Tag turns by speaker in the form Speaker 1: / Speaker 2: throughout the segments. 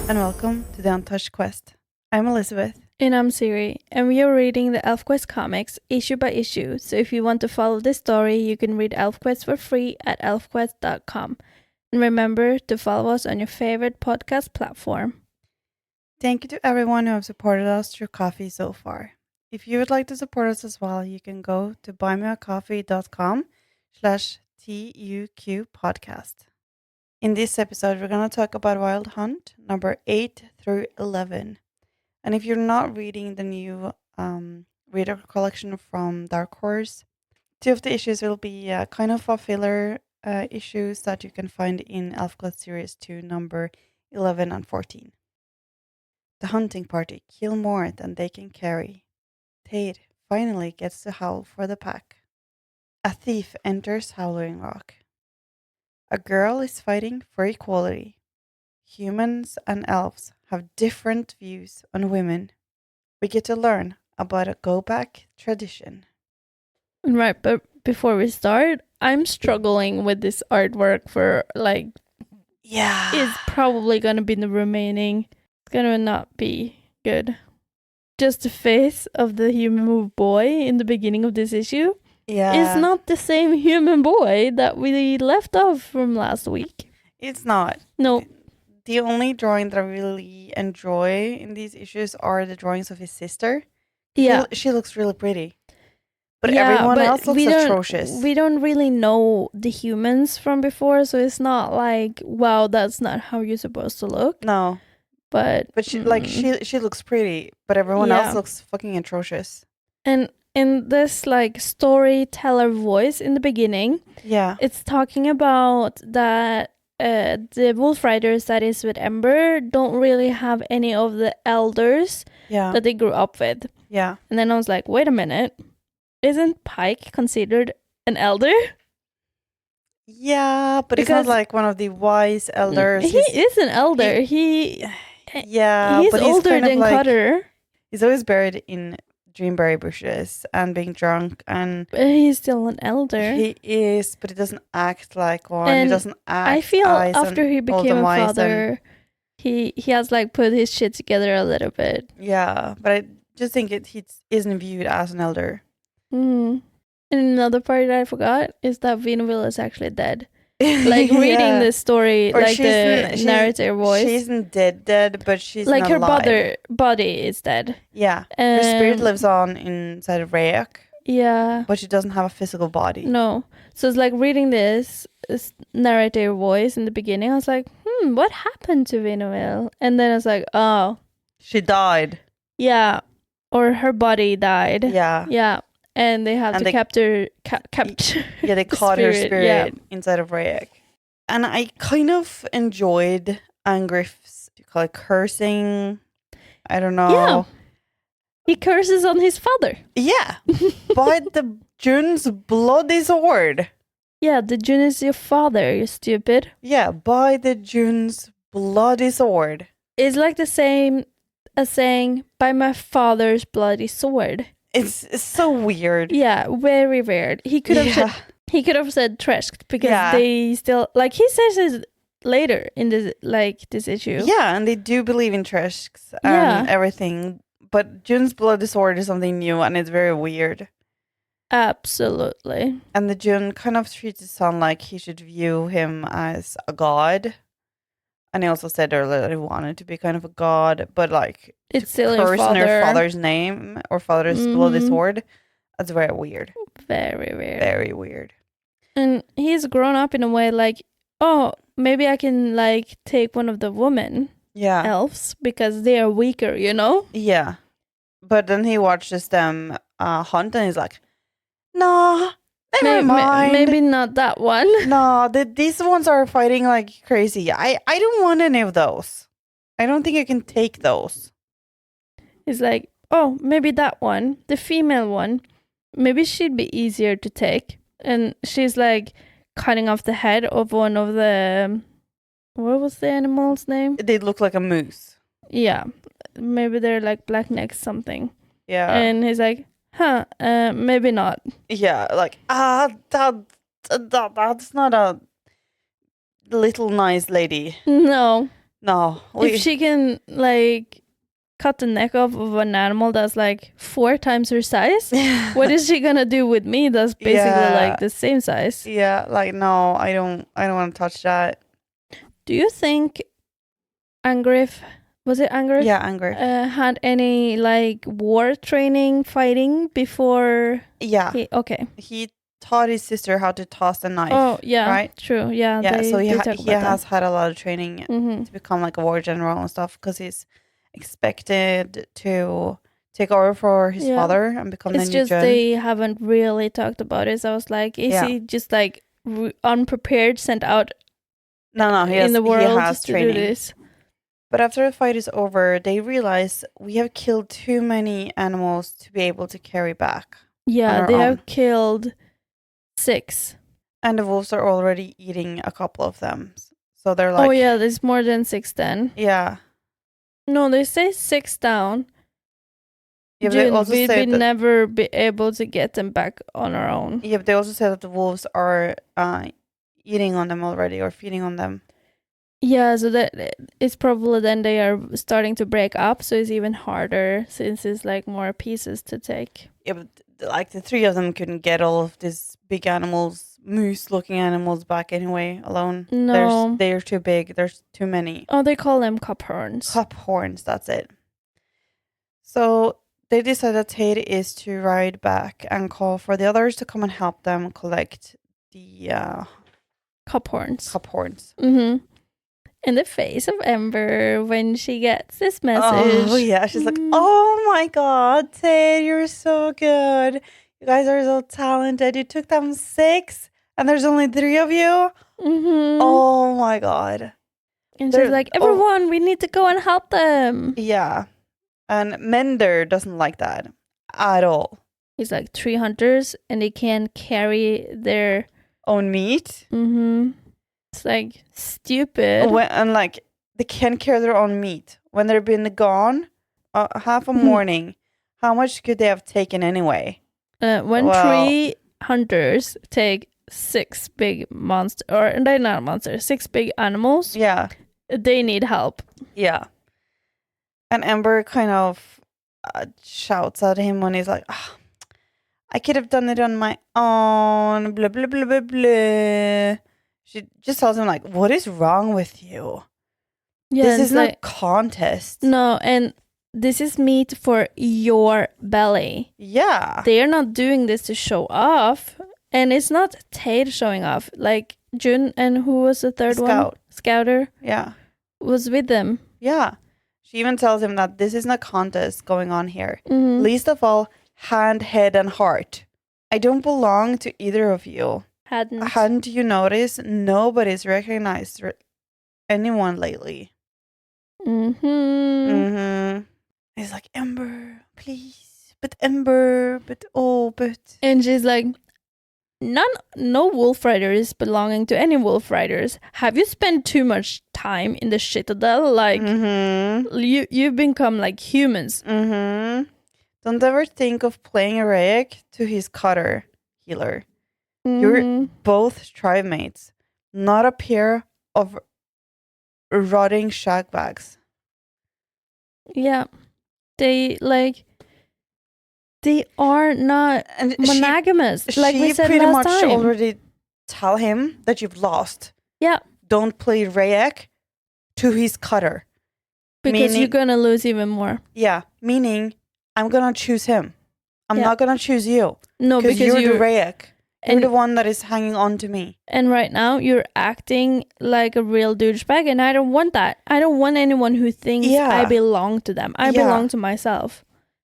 Speaker 1: and welcome to the Untouched Quest. I'm Elizabeth.
Speaker 2: And I'm Siri, and we are reading the ElfQuest comics issue by issue, so if you want to follow this story, you can read ElfQuest for free at elfquest.com. And remember to follow us on your favorite podcast platform.
Speaker 1: Thank you to everyone who have supported us through coffee so far. If you would like to support us as well, you can go to buymeacoffee.com/TUQ podcast. In this episode, we're going to talk about Wild Hunt, number 8 through 11. And if you're not reading the new reader collection from Dark Horse, 2 of the issues will be kind of a filler issues that you can find in ElfQuest Series 2, number 11 and 14. The hunting party kill more than they can carry. Tate finally gets to howl for the pack. A thief enters Howling Rock. A girl is fighting for equality. Humans and elves have different views on women. We get to learn about a go-back tradition.
Speaker 2: Right, but before we start, I'm struggling with this artwork for it's probably gonna be the remaining. It's gonna not be good. Just the face of the human boy in the beginning of this issue is not the same human boy that we left off from last week.
Speaker 1: It's not.
Speaker 2: No.
Speaker 1: The only drawing that I really enjoy in these issues are the drawings of his sister.
Speaker 2: Yeah.
Speaker 1: She looks really pretty. But everyone else looks atrocious.
Speaker 2: We don't really know the humans from before, so it's not like, wow, that's not how you're supposed to look.
Speaker 1: No. But she looks pretty, but everyone else looks fucking atrocious.
Speaker 2: And in this storyteller voice in the beginning, it's talking about that the Wolfriders that is with Ember don't really have any of the elders that they grew up with.
Speaker 1: Yeah.
Speaker 2: And then I was like, wait a minute. Isn't Pike considered an elder?
Speaker 1: Yeah, but he's not like one of the wise elders.
Speaker 2: He is an elder. He's older than Cutter.
Speaker 1: He's always buried in dreamberry bushes and being drunk, and
Speaker 2: but he's still an elder.
Speaker 1: He is, but he doesn't act like one.
Speaker 2: And
Speaker 1: he doesn't act.
Speaker 2: I feel after he became a father, he has put his shit together a little bit.
Speaker 1: Yeah, but I just think he isn't viewed as an elder.
Speaker 2: And another part that I forgot is that Vinaville is actually dead. Reading the story, the narrator voice.
Speaker 1: She isn't dead, but she's not
Speaker 2: her
Speaker 1: alive.
Speaker 2: body is dead.
Speaker 1: Yeah, her spirit lives on inside of Rayek.
Speaker 2: Yeah,
Speaker 1: but she doesn't have a physical body.
Speaker 2: No, so it's reading this narrator voice in the beginning. I was like, what happened to Vinaville? And then I was like, oh,
Speaker 1: she died.
Speaker 2: Yeah, or her body died.
Speaker 1: Yeah.
Speaker 2: And they had to capture.
Speaker 1: Yeah, they caught her spirit inside of Rayek. And I kind of enjoyed Angrif's cursing. I don't know.
Speaker 2: Yeah. He curses on his father.
Speaker 1: Yeah. By the Djun's bloody sword.
Speaker 2: Yeah, the Djun is your father, you stupid.
Speaker 1: Yeah, by the Djun's bloody sword.
Speaker 2: It's the same as saying, by my father's bloody sword.
Speaker 1: It's so weird.
Speaker 2: Yeah, very weird. He could have said Tresk because they still he says it later in this issue.
Speaker 1: Yeah, and they do believe in Tresks and everything. But Djun's bloody sword is something new and it's very weird.
Speaker 2: Absolutely.
Speaker 1: And the Djun kind of treats his son like he should view him as a god. And he also said earlier that he wanted to be kind of a god, but
Speaker 2: it's still
Speaker 1: your father's name or father's bloody sword. That's very weird.
Speaker 2: Very weird.
Speaker 1: Very weird.
Speaker 2: And he's grown up in a way oh, maybe I can take one of the women elves because they are weaker, you know?
Speaker 1: Yeah. But then he watches them hunt and he's like, nah. Never mind.
Speaker 2: Maybe not that one.
Speaker 1: No, these ones are fighting like crazy. I don't want any of those. I don't think I can take those.
Speaker 2: It's oh, maybe that one, the female one, maybe she'd be easier to take. And she's cutting off the head of one of the, what was the animal's name?
Speaker 1: They look like a moose.
Speaker 2: Yeah, maybe they're black necks something.
Speaker 1: Yeah.
Speaker 2: And he's maybe not.
Speaker 1: Yeah, that's not a little nice lady.
Speaker 2: No.
Speaker 1: No.
Speaker 2: If she can like cut the neck off of an animal that's like 4 times her size, what is she gonna do with me that's basically like the same size?
Speaker 1: Yeah, like no, I don't want to touch that.
Speaker 2: Do you think Angrif, was it Angrif?
Speaker 1: Yeah, Angrif.
Speaker 2: Had any like war training fighting before?
Speaker 1: Yeah.
Speaker 2: Okay.
Speaker 1: He taught his sister how to toss a knife.
Speaker 2: Oh, yeah.
Speaker 1: Right?
Speaker 2: True. Yeah.
Speaker 1: Yeah, so he has
Speaker 2: that.
Speaker 1: had a lot of training to become like a war general and stuff because he's expected to take over for his father and become the new Djun. It's just
Speaker 2: they haven't really talked about it. So I was like, is he just like unprepared, sent out in the world he has training. To do this?
Speaker 1: But after the fight is over, they realize we have killed too many animals to be able to carry back.
Speaker 2: Yeah, they have killed 6.
Speaker 1: And the wolves are already eating a couple of them. So they're like...
Speaker 2: Oh yeah, there's more than 6 then.
Speaker 1: Yeah.
Speaker 2: No, they say 6 down.
Speaker 1: Yeah, but they also
Speaker 2: we'd never be able to get them back on our own.
Speaker 1: Yeah, but they also say that the wolves are eating on them already or feeding on them.
Speaker 2: Yeah, so that it's probably then they are starting to break up, so it's even harder since it's like more pieces to take.
Speaker 1: Yeah, but like the 3 of them couldn't get all of these big animals, moose-looking animals back anyway alone.
Speaker 2: No.
Speaker 1: They're too big. There's too many.
Speaker 2: Oh, they call them cup horns.
Speaker 1: Cup horns, that's it. So they decide that Tate is to ride back and call for the others to come and help them collect the
Speaker 2: cup horns.
Speaker 1: Cup horns.
Speaker 2: Mm-hmm. In the face of Ember when she gets this message.
Speaker 1: Oh, yeah. She's like, oh my God, Tate, you're so good. You guys are so talented. You took them 6 and there's only 3 of you.
Speaker 2: Mm-hmm.
Speaker 1: Oh my God.
Speaker 2: And she's like, everyone, we need to go and help them.
Speaker 1: Yeah. And Mender doesn't like that at all.
Speaker 2: He's like 3 hunters and they can't carry their
Speaker 1: own meat.
Speaker 2: Mm-hmm. It's like stupid.
Speaker 1: And like they can't carry their own meat. When they've been gone half a morning, how much could they have taken anyway?
Speaker 2: When 3 hunters take 6 big monsters, or they're not monsters, 6 big animals.
Speaker 1: Yeah.
Speaker 2: They need help.
Speaker 1: Yeah. And Ember kind of shouts at him when he's like, I could have done it on my own, blah, blah, blah, blah, blah. She just tells him, like, what is wrong with you? Yeah, this is not a contest.
Speaker 2: No, and this is meat for your belly.
Speaker 1: Yeah.
Speaker 2: They are not doing this to show off. And it's not Tate showing off. Like, Djun and who was the third one? Scouter.
Speaker 1: Yeah.
Speaker 2: Was with them.
Speaker 1: Yeah. She even tells him that this isn't a contest going on here.
Speaker 2: Mm-hmm.
Speaker 1: Least of all, hand, head, and heart. I don't belong to either of you. Hadn't you noticed? Nobody's recognized anyone lately.
Speaker 2: Mm-hmm.
Speaker 1: Mm-hmm. He's like, Ember, please. But Ember, but.
Speaker 2: And she's like, no Wolfrider is belonging to any Wolfriders. Have you spent too much time in the Citadel? Like, you've become like humans.
Speaker 1: Mm-hmm. Don't ever think of playing Araic to his cutter, healer. You're both tribe mates, not a pair of rotting shagbags.
Speaker 2: Yeah. They are not monogamous.
Speaker 1: She
Speaker 2: we said
Speaker 1: pretty
Speaker 2: last
Speaker 1: much
Speaker 2: time.
Speaker 1: already tell him that you've lost.
Speaker 2: Yeah.
Speaker 1: Don't play Rayek to his cutter.
Speaker 2: Because you're going to lose even more.
Speaker 1: Yeah. Meaning, I'm going to choose him. I'm not going to choose you.
Speaker 2: No, because
Speaker 1: you're the Rayek. You're the one that is hanging on to me.
Speaker 2: And right now, you're acting like a real douchebag, and I don't want that. I don't want anyone who thinks I belong to them. I belong to myself.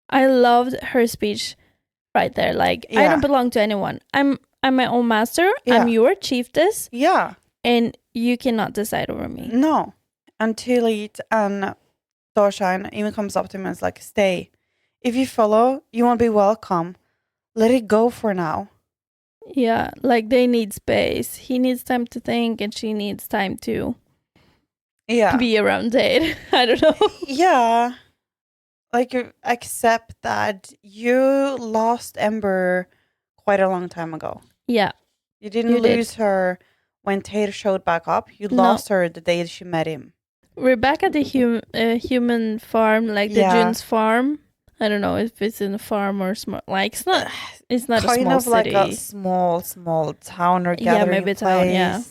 Speaker 2: I loved her speech right there. Like, I don't belong to anyone. I'm my own master. Yeah. I'm your chiefess.
Speaker 1: Yeah.
Speaker 2: And you cannot decide over me.
Speaker 1: No. And Tilit and Dorshine even comes up to him and is like, stay. If you follow, you won't be welcome. Let it go for now.
Speaker 2: Yeah, like they need space. He needs time to think and she needs time to be around Tate. I don't know.
Speaker 1: Yeah. Like, accept that you lost Ember quite a long time ago.
Speaker 2: Yeah.
Speaker 1: You didn't lose her when Tate showed back up. You lost her the day she met him.
Speaker 2: We're back at the human farm, like the Djun's farm. I don't know if it's in a farm or small. Like it's not a small city.
Speaker 1: Kind of like a small town or gathering
Speaker 2: maybe
Speaker 1: place.
Speaker 2: Town, yeah.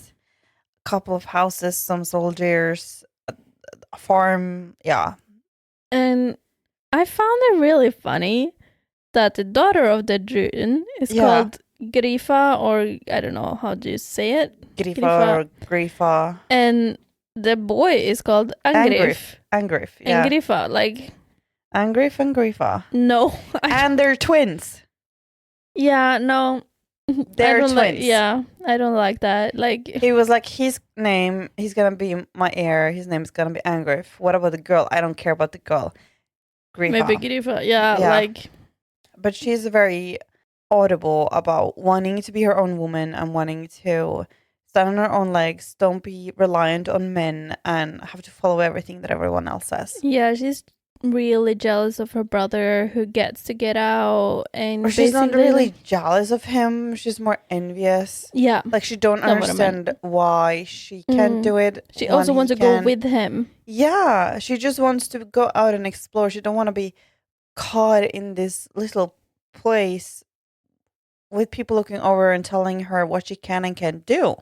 Speaker 1: Couple of houses, some soldiers, a farm, yeah.
Speaker 2: And I found it really funny that the daughter of the Djun is called Gifa, or I don't know how do you say it.
Speaker 1: Gifa or Grifa.
Speaker 2: And the boy is called Angrif.
Speaker 1: Angrif, yeah.
Speaker 2: And Gifa, like
Speaker 1: Angrif and Grifa.
Speaker 2: No.
Speaker 1: And they're twins.
Speaker 2: Yeah, no.
Speaker 1: They're twins.
Speaker 2: I don't like that. Like
Speaker 1: he was like, he's gonna be my heir. His name is gonna be Angrif. What about the girl? I don't care about the girl. Grifa.
Speaker 2: Maybe Gifa. Yeah, like.
Speaker 1: But she's very audible about wanting to be her own woman and wanting to stand on her own legs, don't be reliant on men and have to follow everything that everyone else says.
Speaker 2: Yeah, she's really jealous of her brother who gets to get out, and
Speaker 1: or she's not really jealous of him, she's more envious.
Speaker 2: Yeah,
Speaker 1: like she don't understand why she can't do it.
Speaker 2: She also wants to go with him.
Speaker 1: Yeah, she just wants to go out and explore. She don't want to be caught in this little place with people looking over and telling her what she can and can't do.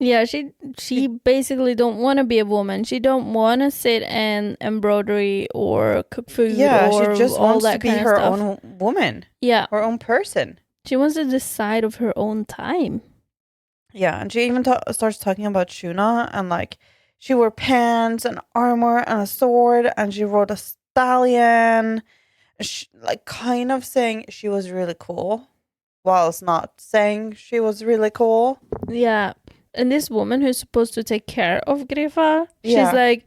Speaker 2: Yeah, she basically don't want to be a woman. She don't want to sit and embroidery or cook food.
Speaker 1: Yeah,
Speaker 2: or
Speaker 1: she just
Speaker 2: all
Speaker 1: wants
Speaker 2: that
Speaker 1: to be
Speaker 2: kind
Speaker 1: her
Speaker 2: of stuff.
Speaker 1: own woman.
Speaker 2: Yeah,
Speaker 1: her own person.
Speaker 2: She wants to decide of her own time.
Speaker 1: Yeah, and she even starts talking about Shuna, and like she wore pants and armor and a sword, and she rode a stallion. Like kind of saying she was really cool, whilst not saying she was really cool.
Speaker 2: Yeah. And this woman who's supposed to take care of Gifa, she's like,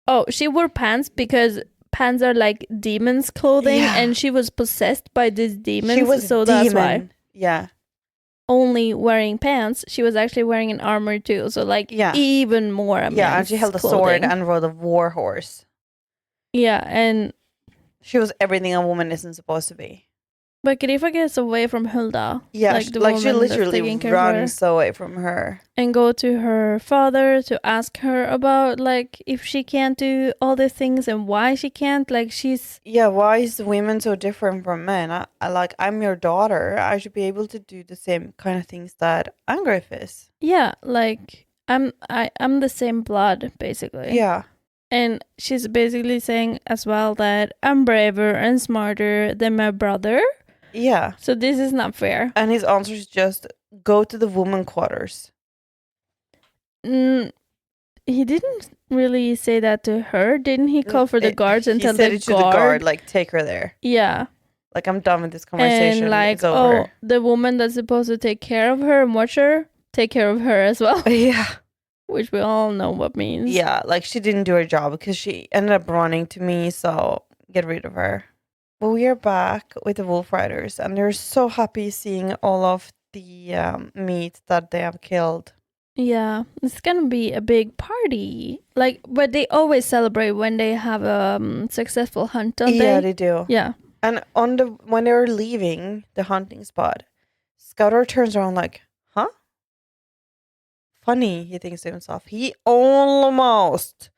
Speaker 2: oh, she wore pants because pants are like demons' clothing, and she was possessed by these demons.
Speaker 1: She was
Speaker 2: so
Speaker 1: demon.
Speaker 2: That's why.
Speaker 1: Yeah.
Speaker 2: Only wearing pants, she was actually wearing an armor too. So like even more.
Speaker 1: Yeah, and she held a sword and rode a war horse.
Speaker 2: Yeah, and
Speaker 1: she was everything a woman isn't supposed to be.
Speaker 2: But Gifa gets away from Hulda.
Speaker 1: Yeah, like she literally runs away from her.
Speaker 2: And go to her father to ask her about, like, if she can't do all the things and why she can't. Like, she's...
Speaker 1: Yeah, why is women so different from men? I'm your daughter. I should be able to do the same kind of things that Angrif is.
Speaker 2: Yeah, like, I'm the same blood, basically.
Speaker 1: Yeah.
Speaker 2: And she's basically saying as well that I'm braver and smarter than my brother.
Speaker 1: Yeah.
Speaker 2: So this is not fair.
Speaker 1: And his answer is just go to the woman quarters.
Speaker 2: He didn't really say that to her. Didn't he call for the guards and tell the guard?
Speaker 1: Like, take her there.
Speaker 2: Yeah.
Speaker 1: Like, I'm done with this conversation.
Speaker 2: And like,
Speaker 1: it's over.
Speaker 2: Oh, the woman that's supposed to take care of her and watch her, take care of her as well.
Speaker 1: Yeah.
Speaker 2: Which we all know what means.
Speaker 1: Yeah, like she didn't do her job because she ended up running to me, so get rid of her. But we are back with the Wolfriders, and they're so happy seeing all of the meat that they have killed.
Speaker 2: Yeah, it's gonna be a big party. Like, but they always celebrate when they have a successful hunt, don't they?
Speaker 1: Yeah, they do.
Speaker 2: Yeah.
Speaker 1: And when they were leaving the hunting spot, Scouter turns around like, huh? Funny, he thinks to himself. He almost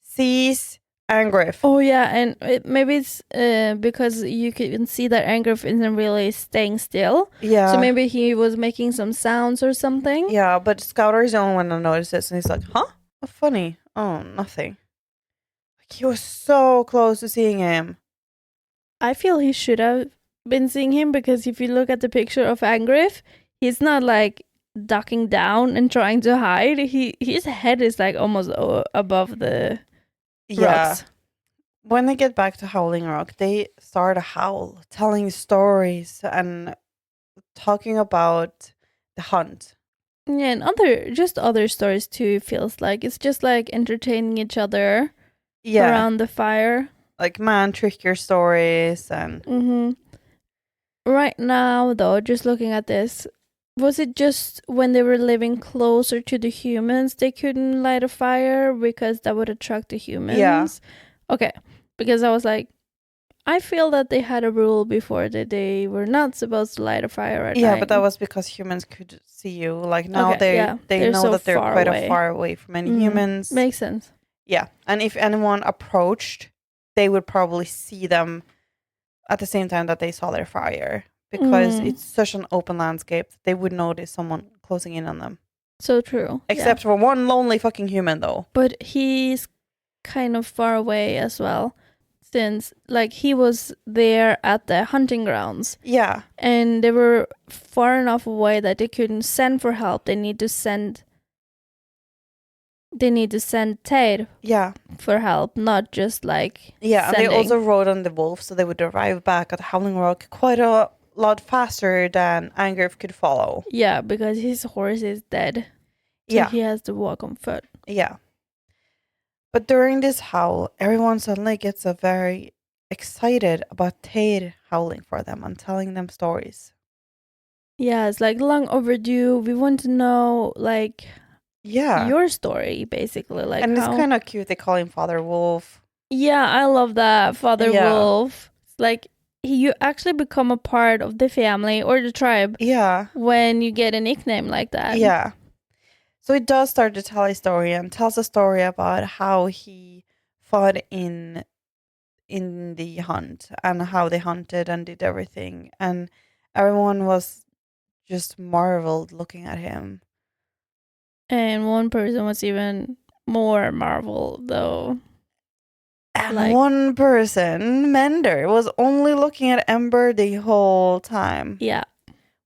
Speaker 1: sees Angrif.
Speaker 2: Oh yeah, and maybe it's because you can see that Angrif isn't really staying still.
Speaker 1: Yeah.
Speaker 2: So maybe he was making some sounds or something.
Speaker 1: Yeah, but Scouter is the only one that notices, and he's like, huh? Oh, funny. Oh, nothing. Like, he was so close to seeing him.
Speaker 2: I feel he should have been seeing him, because if you look at the picture of Angrif, he's not like ducking down and trying to hide. His head is like almost above the rocks.
Speaker 1: When they get back to Howling Rock, they start a howl, telling stories and talking about the hunt.
Speaker 2: Yeah, and other stories too, feels like. It's just like entertaining each other around the fire.
Speaker 1: Like man tricker stories and...
Speaker 2: Mm-hmm. Right now, though, just looking at this, was it just when they were living closer to the humans they couldn't light a fire because that would attract the humans?
Speaker 1: Yeah.
Speaker 2: Okay, because I was like, I feel that they had a rule before that they were not supposed to light a fire at
Speaker 1: Yeah,
Speaker 2: night.
Speaker 1: but that was because humans could see you. Like now
Speaker 2: Okay,
Speaker 1: they know
Speaker 2: so
Speaker 1: that they're
Speaker 2: far
Speaker 1: quite
Speaker 2: away.
Speaker 1: a far away from any humans.
Speaker 2: Makes sense.
Speaker 1: Yeah, and if anyone approached, they would probably see them at the same time that they saw their fire, because it's such an open landscape that they would notice someone closing in on them.
Speaker 2: So true.
Speaker 1: Except for one lonely fucking human, though.
Speaker 2: But he's kind of far away as well, since like he was there at the hunting grounds.
Speaker 1: Yeah.
Speaker 2: And they were far enough away that they couldn't send for help. They need to send Teir for help, not just like
Speaker 1: Yeah,
Speaker 2: sending.
Speaker 1: and they also rode on the wolf, so they would arrive back at Howling Rock quite a lot faster than Angrif could follow.
Speaker 2: Yeah, because his horse is dead. So he has to walk on foot.
Speaker 1: Yeah. But during this howl, everyone suddenly gets very excited about Teir howling for them and telling them stories.
Speaker 2: Yeah, it's like long overdue. We want to know like your story, basically. Like,
Speaker 1: and it's kind of cute. They call him Father Wolf.
Speaker 2: Yeah, I love that. Father Wolf. It's like you actually become a part of the family or the tribe.
Speaker 1: Yeah. When
Speaker 2: you get a nickname like that.
Speaker 1: Yeah. So he does start to tell a story and tells a story about how he fought in the hunt and how they hunted and did everything. And everyone was just marveled looking at him.
Speaker 2: And one person was even more marveled, though.
Speaker 1: And one person, Mender, was only looking at Ember the whole time.
Speaker 2: Yeah.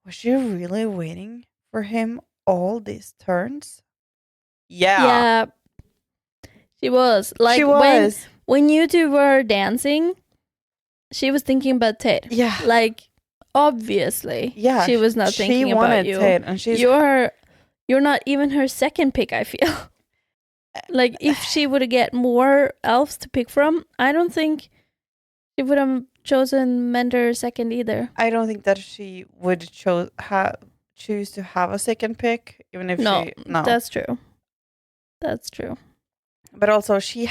Speaker 1: Was she really waiting for him all these turns?
Speaker 2: Yeah. She was. Like, when you two were dancing, she was thinking about Ted.
Speaker 1: Yeah.
Speaker 2: Like, obviously.
Speaker 1: Yeah.
Speaker 2: She was not thinking about you.
Speaker 1: Ted, and
Speaker 2: you're not even her second pick, I feel. Like, if she would get more elves to pick from, I don't think she would have chosen Mender second either.
Speaker 1: I don't think that she would choose to have a second pick, even if
Speaker 2: No, that's true. That's true.
Speaker 1: But also, she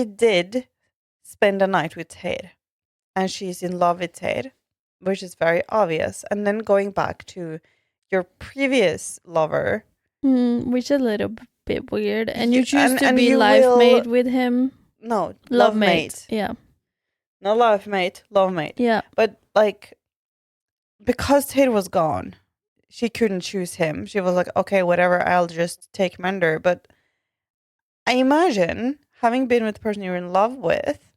Speaker 1: did spend a night with Teir, and she's in love with Teir, which is very obvious. And then going back to your previous lover,
Speaker 2: which is a little bit weird, and you choose to be life mate with him.
Speaker 1: No, love mate.
Speaker 2: Yeah.
Speaker 1: No, love mate, love mate.
Speaker 2: Yeah.
Speaker 1: But like, because Teir was gone, she couldn't choose him. She was like, okay, whatever, I'll just take Mender. But I imagine having been with the person you're in love with,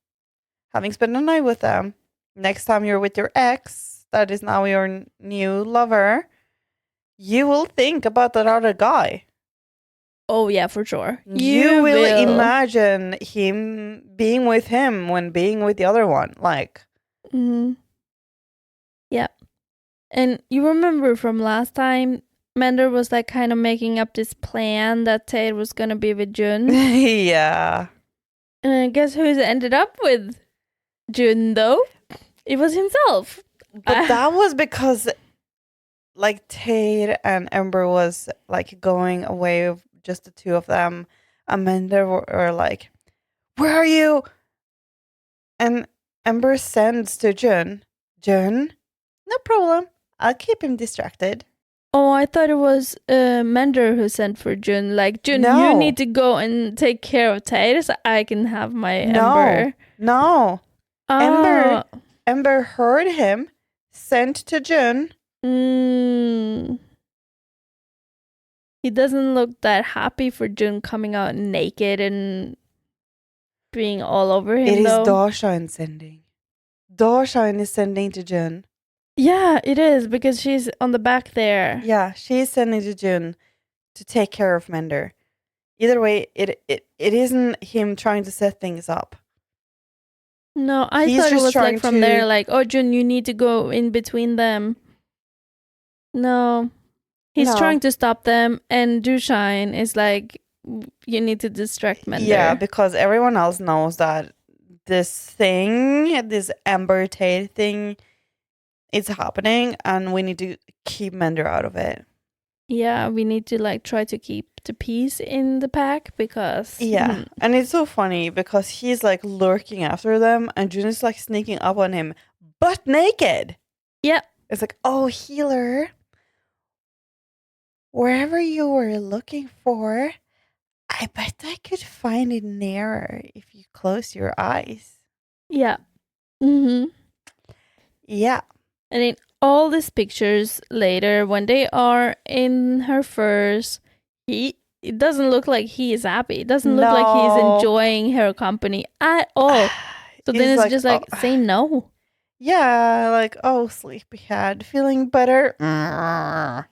Speaker 1: having spent a night with them, next time you're with your ex, that is now your new lover, you will think about that other guy.
Speaker 2: Oh, yeah, for sure.
Speaker 1: You will imagine him being with him when being with the other one. Like.
Speaker 2: Yeah. And you remember from last time, Mender was like kind of making up this plan that Teir was going to be with Djun.
Speaker 1: Yeah.
Speaker 2: And guess who's ended up with Djun, though? It was himself.
Speaker 1: But that was because, like, Teir and Ember was, like, going away with just the two of them. And Mender were like, where are you? And Ember sends to Djun, no problem. I'll keep him distracted.
Speaker 2: Oh, I thought it was Mender who sent for Djun. Like, Djun, you need to go and take care of Teir so I can have my Ember.
Speaker 1: No. Oh. Ember heard him, sent to Djun.
Speaker 2: He doesn't look that happy for Djun coming out naked and being all over him,
Speaker 1: It is Dawshine sending. Dawshine is sending to Djun.
Speaker 2: Yeah, it is, because she's on the back there.
Speaker 1: Yeah, she's sending to Djun to take care of Mender. Either way, it isn't him trying to set things up.
Speaker 2: No, I thought it was like from there, like, oh, Djun, you need to go in between them. No. He's trying to stop them, and Dawshine is like, you need to distract Mender.
Speaker 1: Yeah, because everyone else knows that this Ember Teir thing, it's happening, and we need to keep Mender out of it.
Speaker 2: Yeah, we need to like try to keep the peace in the pack because
Speaker 1: Yeah. And it's so funny because he's like lurking after them and Djun is like sneaking up on him, butt naked.
Speaker 2: Yeah.
Speaker 1: It's like, oh, healer. Wherever you were looking for, I bet I could find it nearer if you close your eyes.
Speaker 2: Yeah. Mm-hmm.
Speaker 1: Yeah.
Speaker 2: And in all these pictures later, when they are in her furs, it doesn't look like he is happy. It doesn't look like he's enjoying her company at all. So then it's like, just like, say no.
Speaker 1: Yeah, like, oh, sleepyhead, feeling better?
Speaker 2: No.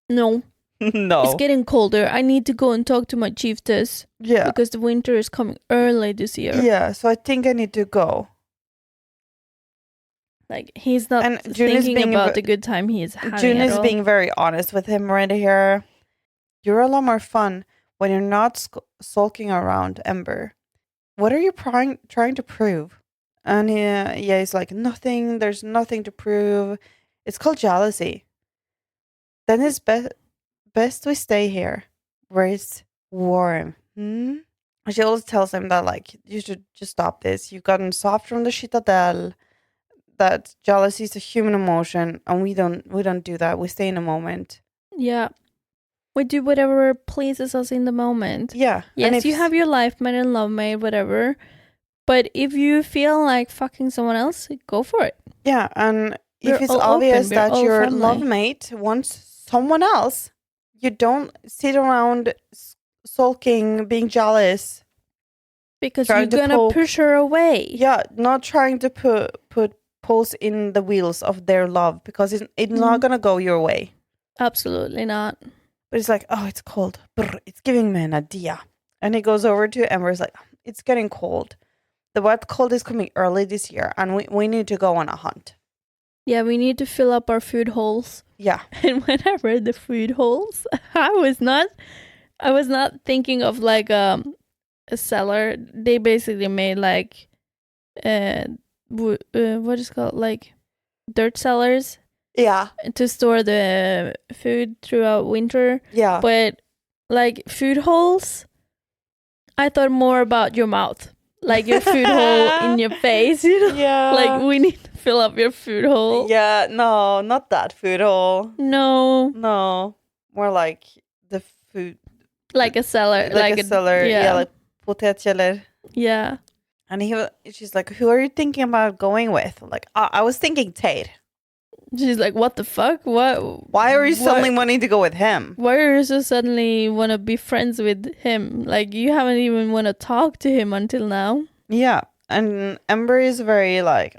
Speaker 1: No.
Speaker 2: It's getting colder. I need to go and talk to my chiefess.
Speaker 1: Yeah.
Speaker 2: Because the winter is coming early this year.
Speaker 1: Yeah, so I think I need to go.
Speaker 2: Like, he's not thinking about the good time he is having.
Speaker 1: Djun is being very honest with him right here. You're a lot more fun when you're not sulking around Ember. What are you trying to prove? And he's like, nothing. There's nothing to prove. It's called jealousy. Then it's best we stay here, where it's warm. She always tells him that, like, you should just stop this. You've gotten soft from the citadel. That jealousy is a human emotion, and we don't do that. We stay in a moment.
Speaker 2: Yeah. We do whatever pleases us in the moment.
Speaker 1: Yeah.
Speaker 2: Yes, you have your life mate and love mate, whatever. But if you feel like fucking someone else, go for it.
Speaker 1: Yeah, and if it's obvious that your love mate wants someone else, you don't sit around sulking, being jealous.
Speaker 2: Because you're gonna push her away.
Speaker 1: Yeah, not trying to put poles in the wheels of their love, because it's not gonna go your way.
Speaker 2: Absolutely not.
Speaker 1: But it's like, oh, it's cold. Brr, it's giving me an idea. And he goes over to Ember. It's like, it's getting cold. The wet cold is coming early this year, and we need to go on a hunt.
Speaker 2: Yeah, we need to fill up our food holes.
Speaker 1: Yeah.
Speaker 2: And when I read the food holes, I was not thinking of like a cellar. They basically made like what is it called, like dirt cellars.
Speaker 1: Yeah.
Speaker 2: To store the food throughout winter.
Speaker 1: Yeah.
Speaker 2: But like food holes, I thought more about your mouth. Like your food hole in your face, you know?
Speaker 1: Yeah.
Speaker 2: Like we need to fill up your food hole.
Speaker 1: Yeah, no, not that food hole.
Speaker 2: No.
Speaker 1: More like the food.
Speaker 2: Like a cellar.
Speaker 1: Like a cellar. Yeah, like potatkjeller.
Speaker 2: Yeah.
Speaker 1: And she's like, who are you thinking about going with? Like, I was thinking Tate.
Speaker 2: She's like, what the fuck? What?
Speaker 1: Why are you suddenly wanting to go with him?
Speaker 2: Why are you so suddenly want to be friends with him? Like, you haven't even want to talk to him until now.
Speaker 1: Yeah. And Ember is very like,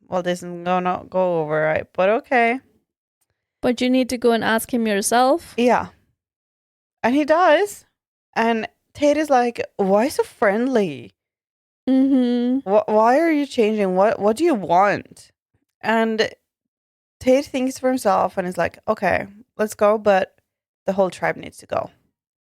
Speaker 1: well, this is gonna go over, right? But okay.
Speaker 2: But you need to go and ask him yourself.
Speaker 1: Yeah. And he does. And Tate is like, why so friendly? Why are you changing? What do you want? And Tate thinks for himself and is like, okay, let's go, but the whole tribe needs to go.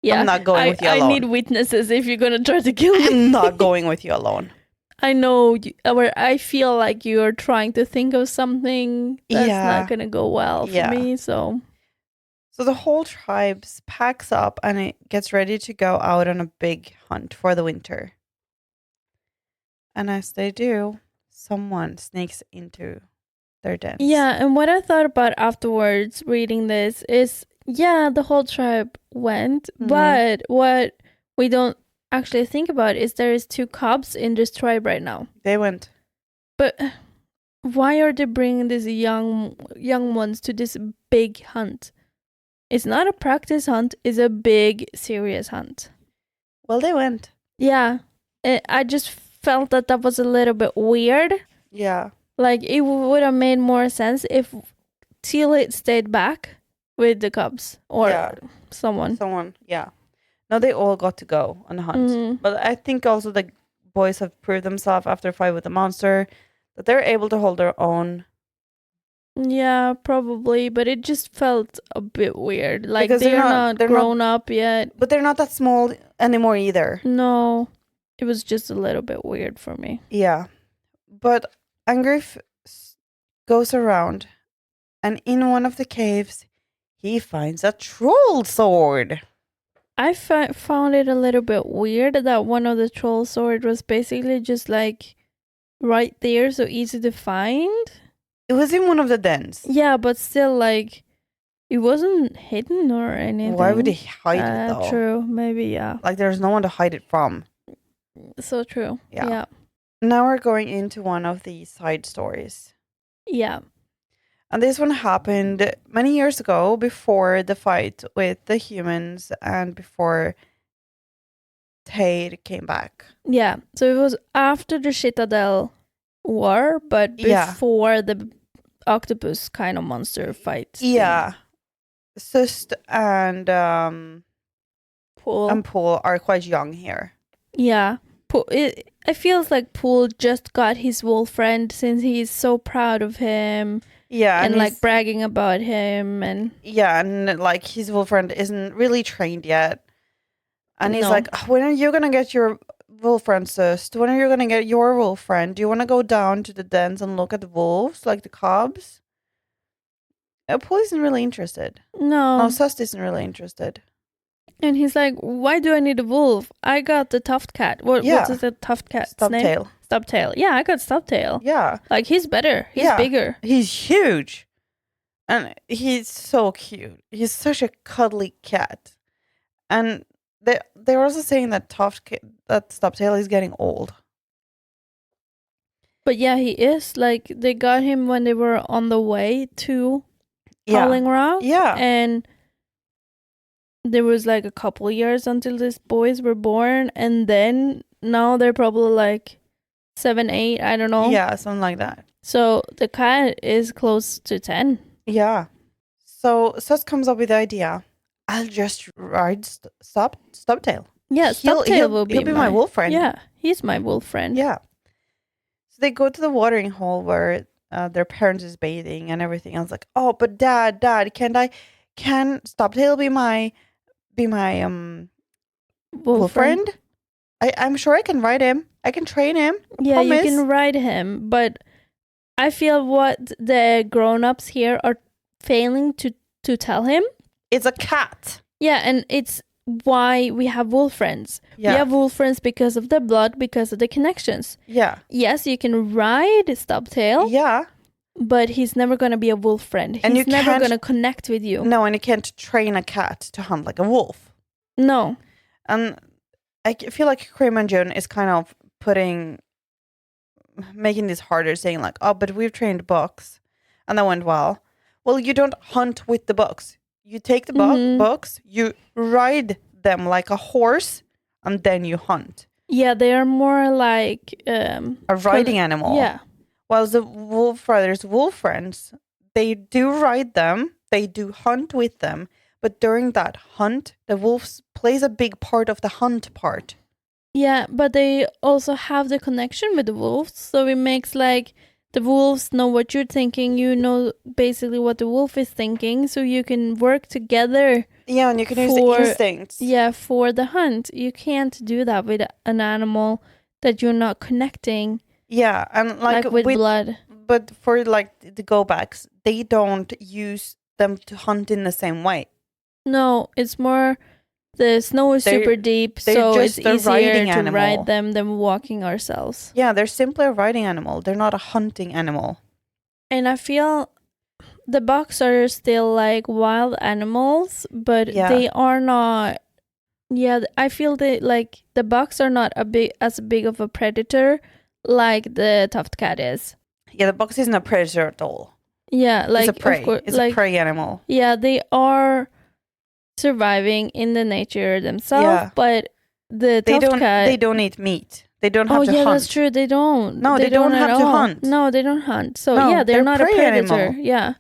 Speaker 1: Yeah, I'm not going with you alone.
Speaker 2: I need witnesses if you're going to try to kill me.
Speaker 1: I'm not going with you alone.
Speaker 2: I know, or I feel like you're trying to think of something that's not going to go well for me, so...
Speaker 1: So the whole tribe packs up and it gets ready to go out on a big hunt for the winter. And as they do, someone sneaks into their dens.
Speaker 2: Yeah, and what I thought about afterwards reading this is, yeah, the whole tribe went, but what we don't actually think about is there is 2 cubs in this tribe right now.
Speaker 1: They went.
Speaker 2: But why are they bringing these young ones to this big hunt? It's not a practice hunt, it's a big, serious hunt.
Speaker 1: Well, they went.
Speaker 2: Yeah, I just felt that was a little bit weird.
Speaker 1: Yeah.
Speaker 2: Like, it would have made more sense if Teal stayed back with the cubs or someone.
Speaker 1: Yeah. No, they all got to go on the hunt. But I think also the boys have proved themselves after a fight with the monster that they're able to hold their own.
Speaker 2: Yeah, probably. But it just felt a bit weird. Like, they're not grown up yet.
Speaker 1: But they're not that small anymore either.
Speaker 2: No. It was just a little bit weird for me.
Speaker 1: Yeah. But Angrif goes around, and in one of the caves, he finds a troll sword.
Speaker 2: I found it a little bit weird that one of the troll sword was basically just like right there, so easy to find.
Speaker 1: It was in one of the dens.
Speaker 2: Yeah, but still, like, it wasn't hidden or anything.
Speaker 1: Why would he hide it though?
Speaker 2: True, maybe, yeah.
Speaker 1: Like there's no one to hide it from.
Speaker 2: So true.
Speaker 1: Yeah. Now we're going into one of the side stories.
Speaker 2: Yeah.
Speaker 1: And this one happened many years ago, before the fight with the humans and before Tade came back.
Speaker 2: Yeah. So it was after the Citadel war, but before the octopus kind of monster fight.
Speaker 1: Yeah. Sust and Pool are quite young here.
Speaker 2: Yeah. It feels like Pool just got his wolf friend, since he's so proud of him.
Speaker 1: Yeah.
Speaker 2: And like bragging about him. And
Speaker 1: yeah, and like his wolf friend isn't really trained yet. And he's like, when are you going to get your wolf friend, Sust? When are you going to get your wolf friend? Do you want to go down to the dens and look at the wolves, like the cubs? Pool isn't really interested.
Speaker 2: No,
Speaker 1: Sust isn't really interested.
Speaker 2: And he's like, why do I need a wolf? I got the tuft cat. What is the tuft cat's name?
Speaker 1: Stubtail.
Speaker 2: Yeah, I got Stubtail.
Speaker 1: Yeah.
Speaker 2: Like, he's better. He's bigger.
Speaker 1: He's huge. And he's so cute. He's such a cuddly cat. And they're also saying that Stubtail is getting old.
Speaker 2: But yeah, he is. Like, they got him when they were on the way to Howling Rock.
Speaker 1: Yeah.
Speaker 2: And there was like a couple years until these boys were born. And then now they're probably like 7, 8. I don't know.
Speaker 1: Yeah, something like that.
Speaker 2: So the cat is close to 10.
Speaker 1: Yeah. So Sust comes up with the idea. I'll just ride Stubtail.
Speaker 2: Yeah, Stubtail will be
Speaker 1: my wolf friend.
Speaker 2: Yeah, he's my wolf friend.
Speaker 1: Yeah. So they go to the watering hole where their parents is bathing and everything. I was like, oh, but Dad, can Stubtail be my wolf friend? I'm sure I can ride him. I can train him.
Speaker 2: Yeah, you can ride him, but I feel what the grown-ups here are failing to tell him.
Speaker 1: It's a cat.
Speaker 2: Yeah, and it's why we have wolf friends.
Speaker 1: Yeah.
Speaker 2: We have wolf friends because of the blood, because of the connections.
Speaker 1: Yeah.
Speaker 2: Yes, you can ride Stubtail.
Speaker 1: Yeah.
Speaker 2: But he's never going to be a wolf friend.
Speaker 1: And
Speaker 2: he's never going to connect with you.
Speaker 1: No, and you can't train a cat to hunt like a wolf.
Speaker 2: No.
Speaker 1: And I feel like Krim and Djun is kind of making this harder, saying like, oh, but we've trained bucks. And that went well. Well, you don't hunt with the bucks. You take the bucks, you ride them like a horse, and then you hunt.
Speaker 2: Yeah, they are more like...
Speaker 1: a riding animal.
Speaker 2: Yeah.
Speaker 1: While the Wolfriders' wolf friends, they do ride them, they do hunt with them, but during that hunt, the wolves plays a big part of the hunt part.
Speaker 2: Yeah, but they also have the connection with the wolves, so it makes like the wolves know what you're thinking, you know basically what the wolf is thinking, so you can work together.
Speaker 1: Yeah, and you can use the instincts.
Speaker 2: Yeah, for the hunt. You can't do that with an animal that you're not connecting.
Speaker 1: Yeah, and like
Speaker 2: with blood.
Speaker 1: But for like the go-backs, they don't use them to hunt in the same way.
Speaker 2: No, it's more the snow is super deep, so it's easier to ride them than walking ourselves.
Speaker 1: Yeah, they're simply a riding animal. They're not a hunting animal.
Speaker 2: And I feel the bucks are still like wild animals, but they are not. Yeah, I feel that like the bucks are not as big of a predator like the tuft cat is.
Speaker 1: Yeah, the bucks isn't a predator at all.
Speaker 2: Yeah, like
Speaker 1: it's a prey. It's a prey animal.
Speaker 2: Yeah, they are surviving in the nature themselves, but the tuft cat,
Speaker 1: they don't eat meat. They don't have to hunt.
Speaker 2: Oh yeah, that's true. They don't.
Speaker 1: No, they don't have to hunt.
Speaker 2: No, they don't hunt. So yeah, they're not a predator.
Speaker 1: Animal.
Speaker 2: Yeah.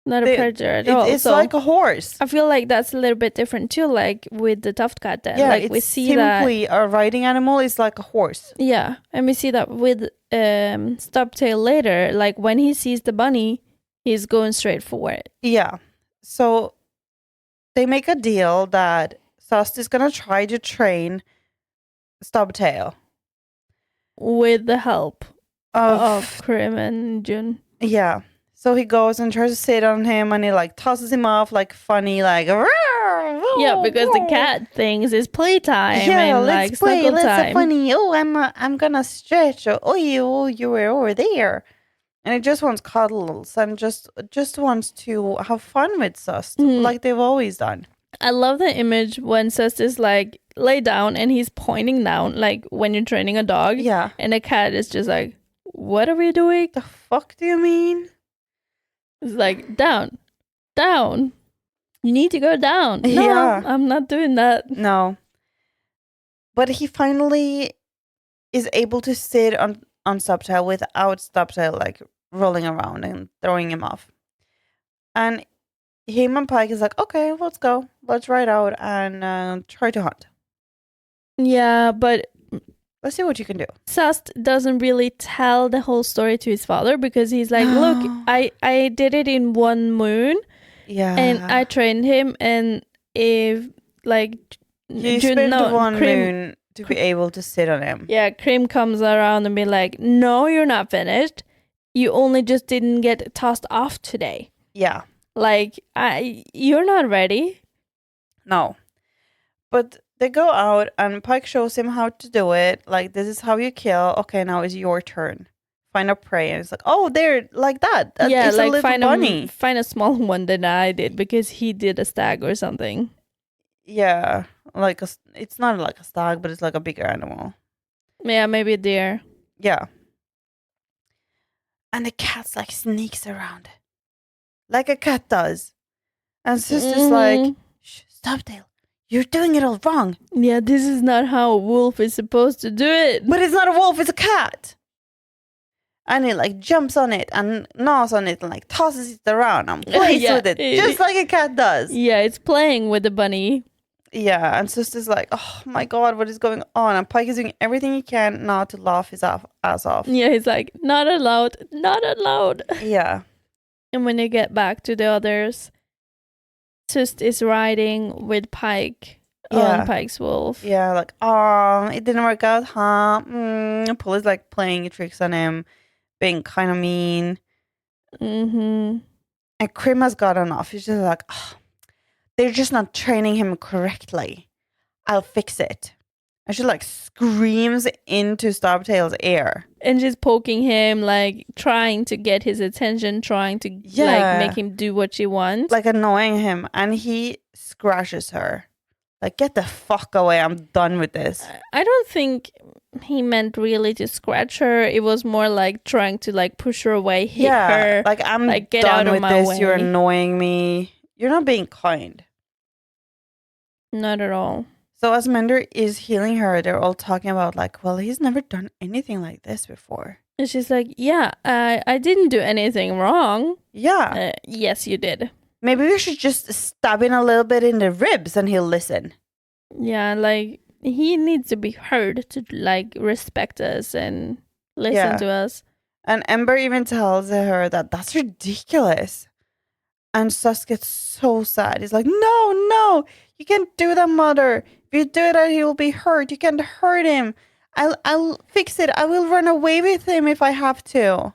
Speaker 2: Not a predator at all.
Speaker 1: It's like a horse.
Speaker 2: I feel like that's a little bit different too, like with the tuft cat then.
Speaker 1: Yeah,
Speaker 2: like we see that
Speaker 1: simply a riding animal is like a horse.
Speaker 2: Yeah, and we see that with Stubtail later. Like when he sees the bunny, he's going straight for it.
Speaker 1: Yeah. So they make a deal that Sust is gonna try to train Stubtail.
Speaker 2: With the help of Krim and Djun.
Speaker 1: Yeah. So he goes and tries to sit on him, and he like tosses him off like funny, like
Speaker 2: Yeah, because the cat thinks it's playtime
Speaker 1: yeah,
Speaker 2: and
Speaker 1: let's
Speaker 2: like
Speaker 1: play,
Speaker 2: snuggle
Speaker 1: let's have
Speaker 2: time.
Speaker 1: funny. Oh, I'm gonna stretch. Oh, you were over there, and it just wants cuddles and just wants to have fun with Sust, like they've always done.
Speaker 2: I love the image when Sust is like lay down and he's pointing down, like when you're training a dog.
Speaker 1: Yeah,
Speaker 2: And the cat is just like, what are we doing?
Speaker 1: the fuck do you mean?
Speaker 2: It's like, down, down. You need to go down. No,
Speaker 1: Yeah.
Speaker 2: I'm not doing that.
Speaker 1: No, but he finally is able to sit on Stubtail without Stubtail like rolling around and throwing him off. And him and Pike is like, okay, let's go. Let's ride out and try to hunt.
Speaker 2: Yeah, but
Speaker 1: Let's see what you can do.
Speaker 2: Sust doesn't really tell the whole story to his father because he's like, look, I did it in one moon.
Speaker 1: Yeah.
Speaker 2: And I trained him, and if like
Speaker 1: you spent one moon to be able to sit on him.
Speaker 2: Yeah, Cream comes around and be like, no, you're not finished. You only just didn't get tossed off today.
Speaker 1: Yeah.
Speaker 2: Like, you're not ready.
Speaker 1: No. But they go out and Pike shows him how to do it. Like, this is how you kill. Okay, now it's your turn. Find a prey. And it's like, oh, they're like that.
Speaker 2: Yeah, like
Speaker 1: a little bunny.
Speaker 2: Find a small one than I did because he did a stag or something.
Speaker 1: Yeah. Like, it's not like a stag, but it's like a bigger animal.
Speaker 2: Yeah, maybe a deer.
Speaker 1: Yeah. And the cat's like sneaks around. Like a cat does. And Sister's like, shh, Stubtail. You're doing it all wrong.
Speaker 2: Yeah, this is not how a wolf is supposed to do it.
Speaker 1: But it's not a wolf, it's a cat. And he like jumps on it and gnaws on it and like tosses it around and plays with it. Just like a cat does.
Speaker 2: Yeah, it's playing with the bunny.
Speaker 1: Yeah, and Sister's like, oh my god, what is going on? And Pike is doing everything he can not to laugh his ass off.
Speaker 2: Yeah, he's like, not allowed, not allowed.
Speaker 1: Yeah.
Speaker 2: And when they get back to the others, Sust is riding with Pike on Pike's wolf.
Speaker 1: Yeah, like, oh, it didn't work out, huh? Paul is like playing tricks on him, being kind of mean.
Speaker 2: Mm-hmm.
Speaker 1: And Krim has got enough. He's just like, oh, they're just not training him correctly. I'll fix it. And she like screams into Stubtail's ear.
Speaker 2: And she's poking him, like trying to get his attention, trying to like make him do what she wants.
Speaker 1: Like annoying him. And he scratches her. Like, get the fuck away. I'm done with this.
Speaker 2: I don't think he meant really to scratch her. It was more like trying to like push her away, hit her.
Speaker 1: Like, I'm like, get done out with this. Way. You're annoying me. You're not being kind.
Speaker 2: Not at all.
Speaker 1: So as Mender is healing her, they're all talking about like, well, he's never done anything like this before.
Speaker 2: And she's like, yeah, I didn't do anything wrong.
Speaker 1: Yeah.
Speaker 2: Yes, you did.
Speaker 1: Maybe we should just stab him a little bit in the ribs and he'll listen.
Speaker 2: Yeah, like he needs to be heard to like respect us and listen to us.
Speaker 1: And Ember even tells her that that's ridiculous. And Sust gets so sad. He's like, no, you can't do that, mother. If you do that, he will be hurt. You can't hurt him. I'll fix it. I will run away with him if I have to.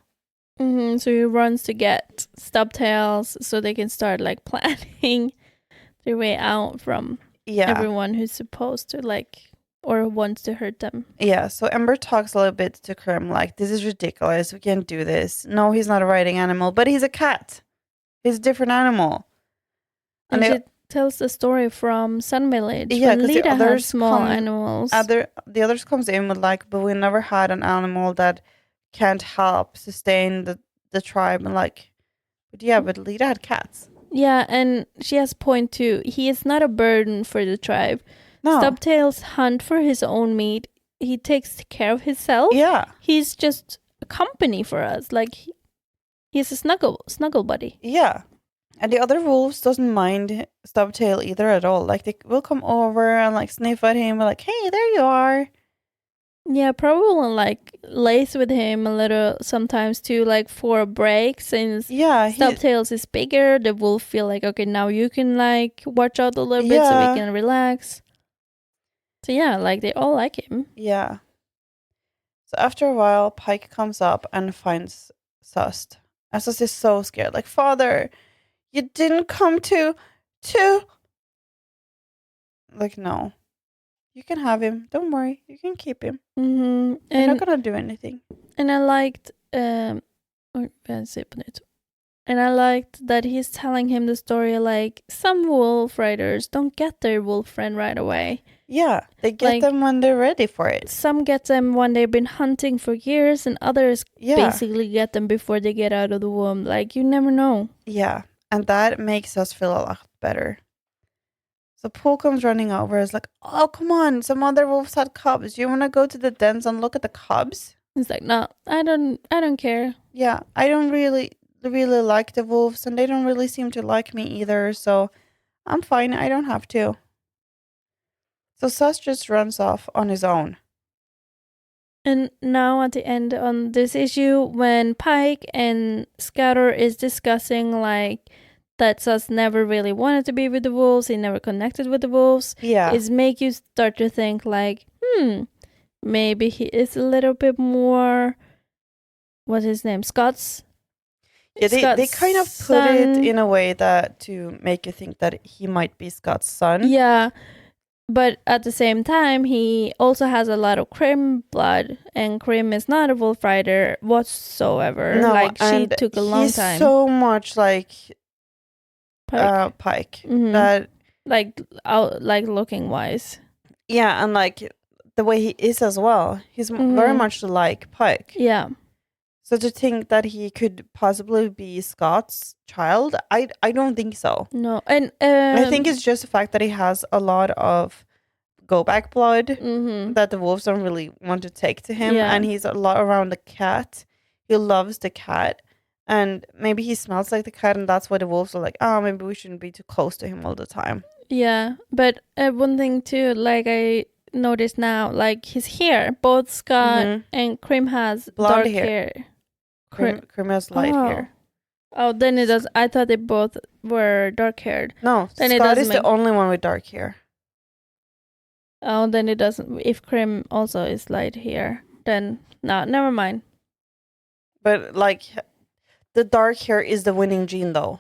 Speaker 2: Mm-hmm. So he runs to get Stubtails so they can start like planning their way out from everyone who's supposed to like or wants to hurt them.
Speaker 1: Yeah, so Ember talks a little bit to Krim like, this is ridiculous. We can't do this. No, he's not a riding animal, but he's a cat. He's a different animal.
Speaker 2: And she tells the story from Sun Village. Yeah, because the others small animals.
Speaker 1: The others comes in with like, but we never had an animal that can't help sustain the tribe. And like, but Lita had cats.
Speaker 2: Yeah, and she has point too. He is not a burden for the tribe. No. Stubtails hunt for his own meat. He takes care of himself.
Speaker 1: Yeah.
Speaker 2: He's just a company for us. Like, he's a snuggle buddy.
Speaker 1: Yeah. And the other wolves doesn't mind Stubtail either at all. Like, they will come over and like sniff at him. Like, hey, there you are.
Speaker 2: Yeah, probably like lace with him a little sometimes too, like for a break. Since Stubtails is bigger, the wolf feel like, okay, now you can like watch out a little bit so we can relax. So yeah, like they all like him.
Speaker 1: Yeah. So after a while, Pike comes up and finds Sust. And Sust is so scared. Like, father, you didn't come to... Like, no. You can have him. Don't worry. You can keep him.
Speaker 2: Mm-hmm.
Speaker 1: You're not gonna do anything.
Speaker 2: And I liked... And I liked that he's telling him the story like, some Wolfriders don't get their wolf friend right away.
Speaker 1: Yeah, they get them when they're ready for it.
Speaker 2: Some get them when they've been hunting for years, and others basically get them before they get out of the womb. Like, you never know.
Speaker 1: Yeah, and that makes us feel a lot better. So Paul comes running over. Is like, oh, come on. Some other wolves had cubs. You want to go to the dens and look at the cubs?
Speaker 2: He's like, no, I don't care.
Speaker 1: Yeah, I don't really like the wolves, and they don't really seem to like me either. So I'm fine. I don't have to. So Sust just runs off on his own.
Speaker 2: And now at the end on this issue, when Pike and Scouter is discussing like that Sust never really wanted to be with the wolves, he never connected with the wolves.
Speaker 1: Yeah.
Speaker 2: Is make you start to think like, maybe he is a little bit more, what's his name? Scott's?
Speaker 1: Yeah, they kind of put it in a way that to make you think that he might be Scott's son.
Speaker 2: Yeah. But at the same time, he also has a lot of Crim blood, and Crim is not a Wolfrider whatsoever.
Speaker 1: No,
Speaker 2: like, she took a long time.
Speaker 1: He's so much like Pike.
Speaker 2: Mm-hmm.
Speaker 1: That
Speaker 2: like looking wise.
Speaker 1: Yeah, and like the way he is as well. He's very much like Pike.
Speaker 2: Yeah.
Speaker 1: So to think that he could possibly be Scott's child, I don't think so.
Speaker 2: No, and
Speaker 1: I think it's just the fact that he has a lot of go-back blood that the wolves don't really want to take to him.
Speaker 2: Yeah.
Speaker 1: And he's a lot around the cat. He loves the cat. And maybe he smells like the cat, and that's why the wolves are like, oh, maybe we shouldn't be too close to him all the time.
Speaker 2: Yeah, but one thing too, like I noticed now, like his hair, both Scott and Crim has
Speaker 1: blonde
Speaker 2: dark hair.
Speaker 1: Crim has light hair.
Speaker 2: Oh, then it does. I thought they both were dark haired.
Speaker 1: No,
Speaker 2: then
Speaker 1: Scott is the only one with dark hair.
Speaker 2: Oh, then it doesn't. If Crim also is light hair, then no, never mind.
Speaker 1: But like, the dark hair is the winning gene, though.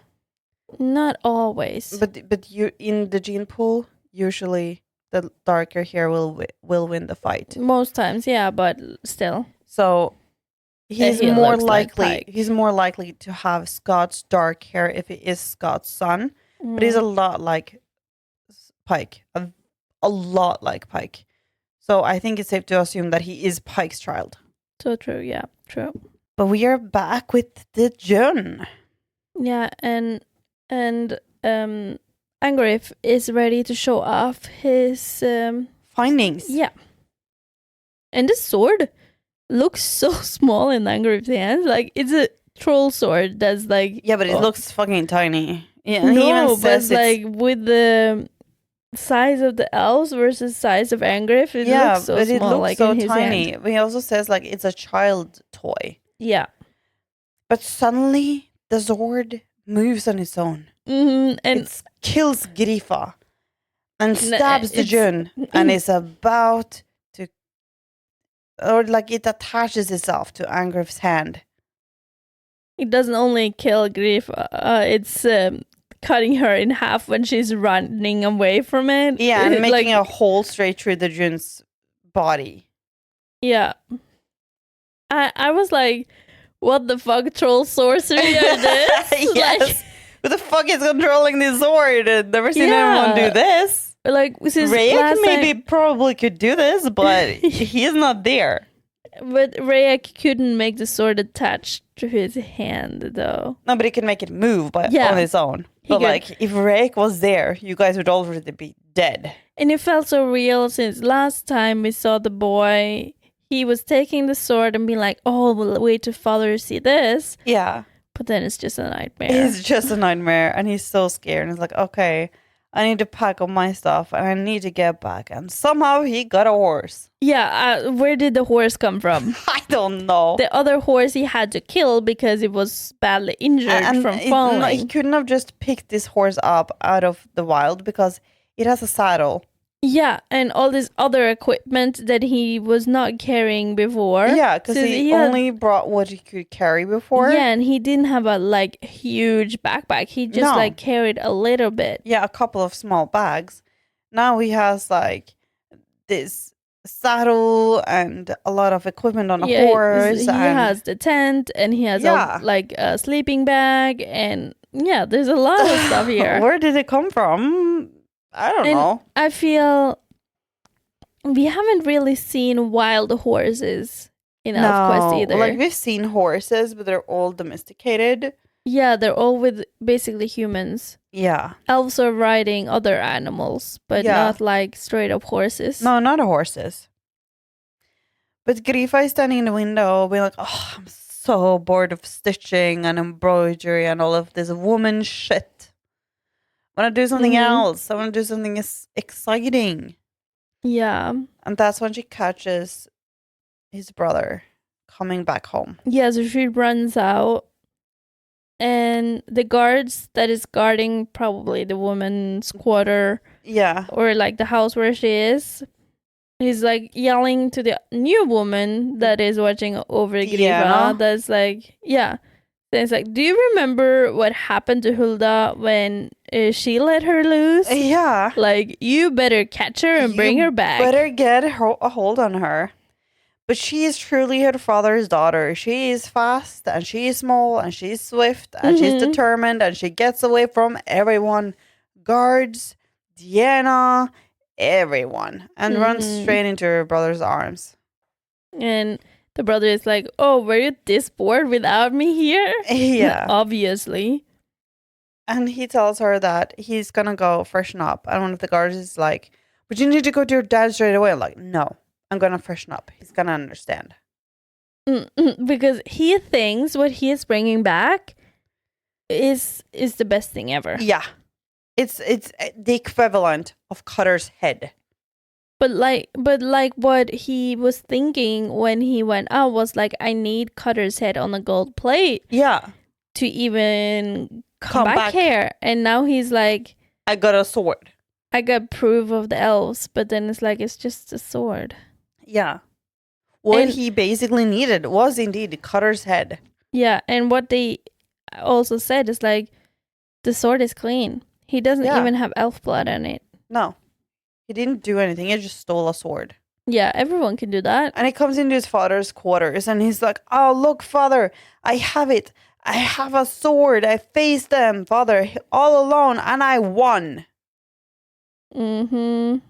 Speaker 2: Not always.
Speaker 1: But you in the gene pool, usually the darker hair will win the fight.
Speaker 2: Most times, yeah, but still.
Speaker 1: So he's more likely. He's more likely to have Scott's dark hair if he is Scott's son. But he's a lot like Pike. A lot like Pike. So I think it's safe to assume that he is Pike's child.
Speaker 2: So true, yeah, true.
Speaker 1: But we are back with the Djun.
Speaker 2: Yeah, and Angrif is ready to show off his
Speaker 1: findings.
Speaker 2: Yeah. And the sword looks so small in Angrif's hands. Like, it's a troll sword that's like...
Speaker 1: Yeah, but it looks fucking tiny. Yeah,
Speaker 2: no,
Speaker 1: he even says
Speaker 2: but like with the size of the elves versus size of Angrif, it looks so small. It looks like so in his
Speaker 1: tiny.
Speaker 2: hand.
Speaker 1: But he also says like it's a child toy.
Speaker 2: Yeah.
Speaker 1: But suddenly the sword moves on its own.
Speaker 2: And
Speaker 1: it kills Gifa and stabs the Djun and is about to, or like it attaches itself to Angrif's hand.
Speaker 2: It doesn't only kill Gifa, it's cutting her in half when she's running away from it.
Speaker 1: Yeah, and making a hole straight through the Djun's body.
Speaker 2: Yeah. I was like, what the fuck, troll sorcery are this?
Speaker 1: Yes. Like, who the fuck is controlling this sword? I've never seen anyone do this.
Speaker 2: Like,
Speaker 1: Rayek maybe probably could do this, but he's not there.
Speaker 2: But Rayek couldn't make the sword attached to his hand, though.
Speaker 1: No, but he can make it move on its own. But like, if Rayek was there, you guys would already be dead.
Speaker 2: And it felt so real since last time we saw the boy. He was taking the sword and being like, oh, we'll wait to father see this.
Speaker 1: Yeah.
Speaker 2: But then it's just a nightmare.
Speaker 1: It's just a nightmare. And he's so scared. And he's like, okay, I need to pack up my stuff and I need to get back. And somehow he got a horse.
Speaker 2: Yeah. Where did the horse come from?
Speaker 1: I don't know.
Speaker 2: The other horse he had to kill because it was badly injured from falling.
Speaker 1: No, he couldn't have just picked this horse up out of the wild because it has a saddle.
Speaker 2: Yeah, and all this other equipment that he was not carrying before.
Speaker 1: Yeah, because he only brought what he could carry before.
Speaker 2: Yeah, and he didn't have a like huge backpack. He just like carried a little bit.
Speaker 1: Yeah, a couple of small bags. Now he has like this saddle and a lot of equipment on a horse.
Speaker 2: He has the tent and he has like a sleeping bag and there's a lot of stuff here.
Speaker 1: Where did it come from? I don't know.
Speaker 2: I feel we haven't really seen wild horses in ElfQuest either.
Speaker 1: Like we've seen horses, but they're all domesticated.
Speaker 2: Yeah, they're all with basically humans.
Speaker 1: Yeah.
Speaker 2: Elves are riding other animals, but not like straight up horses.
Speaker 1: No, not horses. But Gifa is standing in the window being like, oh, I'm so bored of stitching and embroidery and all of this woman shit. I want to do something else. I want to do something exciting.
Speaker 2: Yeah.
Speaker 1: And that's when she catches his brother coming back home.
Speaker 2: Yeah, so she runs out. And the guards that is guarding probably the woman's quarter.
Speaker 1: Yeah.
Speaker 2: Or like the house where she is. He's like yelling to the new woman that is watching over Gifa. Yeah. That's like, yeah. Then it's like, do you remember what happened to Hulda when she let her loose?
Speaker 1: Yeah.
Speaker 2: Like, you better catch her and bring her back.
Speaker 1: Better get a hold on her. But she is truly her father's daughter. She is fast and she is small and she's swift and she's determined and she gets away from everyone. Guards, Deanna, everyone. And runs straight into her brother's arms.
Speaker 2: And the brother is like, oh, were you this bored without me here?
Speaker 1: Yeah.
Speaker 2: Obviously.
Speaker 1: And he tells her that he's going to go freshen up. And one of the guards is like, but you need to go to your dad straight away. I'm like, no, I'm going to freshen up. He's going to understand.
Speaker 2: Because he thinks what he is bringing back is the best thing ever.
Speaker 1: Yeah. It's the equivalent of Cutter's head.
Speaker 2: But like what he was thinking when he went out was like, I need Cutter's head on a gold plate.
Speaker 1: Yeah.
Speaker 2: To even come back here. And now he's like,
Speaker 1: I got a sword.
Speaker 2: I got proof of the elves, but then it's like, it's just a sword.
Speaker 1: Yeah. What he basically needed was indeed Cutter's head.
Speaker 2: Yeah, and what they also said is like, the sword is clean. He doesn't even have elf blood on it.
Speaker 1: No. He didn't do anything. He just stole a sword.
Speaker 2: Yeah, everyone can do that.
Speaker 1: And he comes into his father's quarters and he's like, oh, look, father, I have it. I have a sword. I faced them, father, all alone, and I won.
Speaker 2: And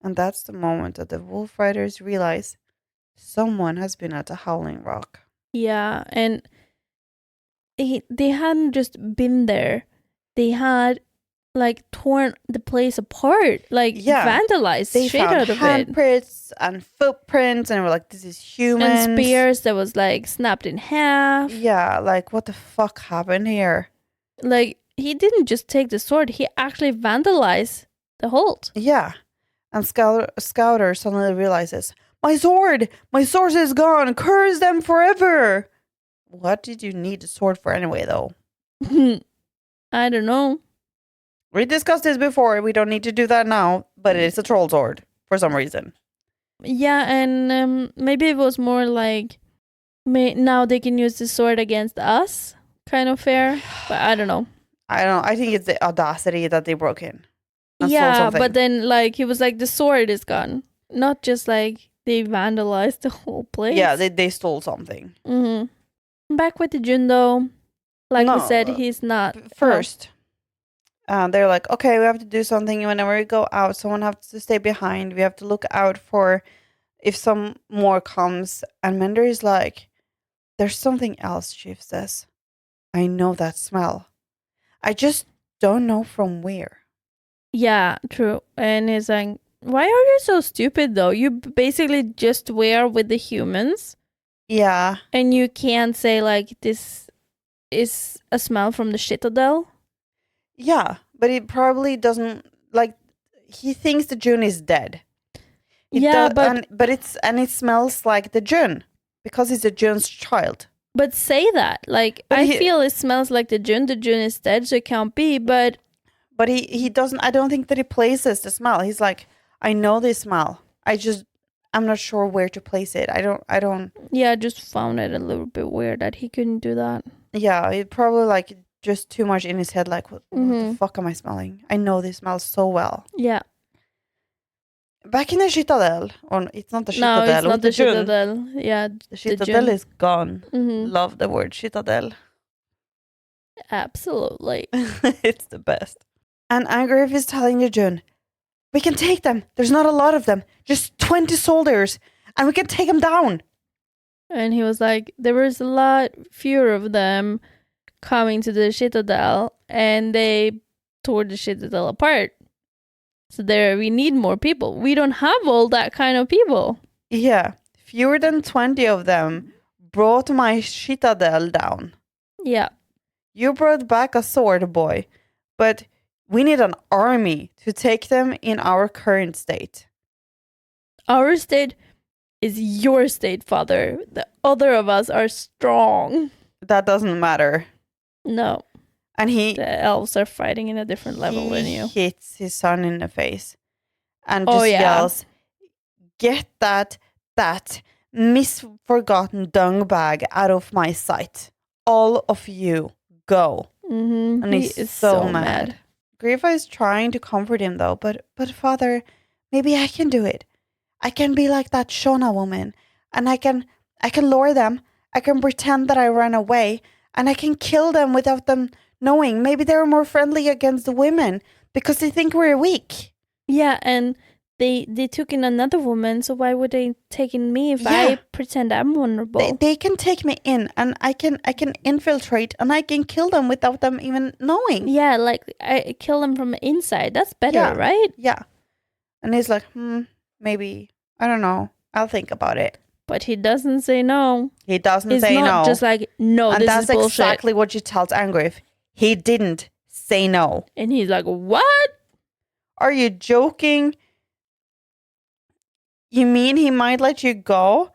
Speaker 1: that's the moment that the Wolfriders realize someone has been at the Howling Rock.
Speaker 2: Yeah, and they hadn't just been there. They had like torn the place apart, like vandalized
Speaker 1: they
Speaker 2: shit out of it.
Speaker 1: Handprints and footprints, and they were like, this is human.
Speaker 2: And spears that was like snapped in half.
Speaker 1: Yeah, like what the fuck happened here? Like
Speaker 2: he didn't just take the sword, he actually vandalized the hold.
Speaker 1: Yeah. And Scouter suddenly realizes, my sword is gone, curse them forever. What did you need the sword for anyway, though?
Speaker 2: I don't know.
Speaker 1: We discussed this before. We don't need to do that now, but it's a troll sword for some reason.
Speaker 2: Yeah, and maybe it was more like now they can use the sword against us, kind of fair. But I don't know.
Speaker 1: I think it's the audacity that they broke in.
Speaker 2: Yeah, but then like he was like, the sword is gone, not just like they vandalized the whole place.
Speaker 1: Yeah, they stole something.
Speaker 2: Back with the Djun though, like we said, he's not
Speaker 1: first. They're like, okay, we have to do something. Whenever we go out, someone has to stay behind. We have to look out for if some more comes. And Mender is like, there's something else, Chief says. I know that smell. I just don't know from where.
Speaker 2: Yeah, true. And he's like, why are you so stupid though? You basically just were with the humans.
Speaker 1: Yeah.
Speaker 2: And you can't say like, this is a smell from the Citadel.
Speaker 1: Yeah, but it probably doesn't, like, he thinks the Djun is dead. But it smells like the Djun because it's the Djun's child.
Speaker 2: But say that, like, but I feel it smells like the Djun is dead, so it can't be, but
Speaker 1: he doesn't, I don't think that he places the smell. He's like, I know they smell. I'm not sure where to place it. I don't.
Speaker 2: Yeah, I just found it a little bit weird that he couldn't do that.
Speaker 1: Yeah, it probably like just too much in his head. Like, what the fuck am I smelling? I know they smell so well.
Speaker 2: Yeah.
Speaker 1: Back in the Citadel, or it's not the
Speaker 2: No,
Speaker 1: Citadel.
Speaker 2: it's not the
Speaker 1: Djun.
Speaker 2: Citadel. Yeah,
Speaker 1: The Citadel is gone.
Speaker 2: Mm-hmm.
Speaker 1: Love the word Citadel.
Speaker 2: Absolutely.
Speaker 1: It's the best. And Angrif is telling the Djun, we can take them. There's not a lot of them. Just 20 soldiers. And we can take them down.
Speaker 2: And he was like, there was a lot fewer of them coming to the Citadel, and they tore the Citadel apart. So we need more people. We don't have all that kind of people.
Speaker 1: Yeah. Fewer than 20 of them brought my Citadel down.
Speaker 2: Yeah.
Speaker 1: You brought back a sword, boy. But we need an army to take them in our current state.
Speaker 2: Our state is your state, father. The other of us are strong.
Speaker 1: That doesn't matter.
Speaker 2: No.
Speaker 1: And
Speaker 2: the elves are fighting in a different level than you.
Speaker 1: He hits his son in the face and just yells, get that misforgotten dung bag out of my sight. All of you, go.
Speaker 2: Mm-hmm.
Speaker 1: And he's so mad. Gifa is trying to comfort him though, but father, maybe I can do it. I can be like that Shuna woman, and I can lure them. I can pretend that I ran away, and I can kill them without them knowing. Maybe they're more friendly against the women because they think we're weak.
Speaker 2: Yeah, and they took in another woman, so why would they take in me if I pretend I'm vulnerable?
Speaker 1: They can take me in, and I can infiltrate, and I can kill them without them even knowing.
Speaker 2: Yeah, like I kill them from the inside. That's better, right?
Speaker 1: Yeah. And he's like, maybe, I don't know. I'll think about it.
Speaker 2: But he doesn't say no.
Speaker 1: He doesn't say no.
Speaker 2: It's not just like, no,
Speaker 1: and
Speaker 2: this is bullshit.
Speaker 1: And that's exactly what you tell Angrif. He didn't say no.
Speaker 2: And he's like, what?
Speaker 1: Are you joking? You mean he might let you go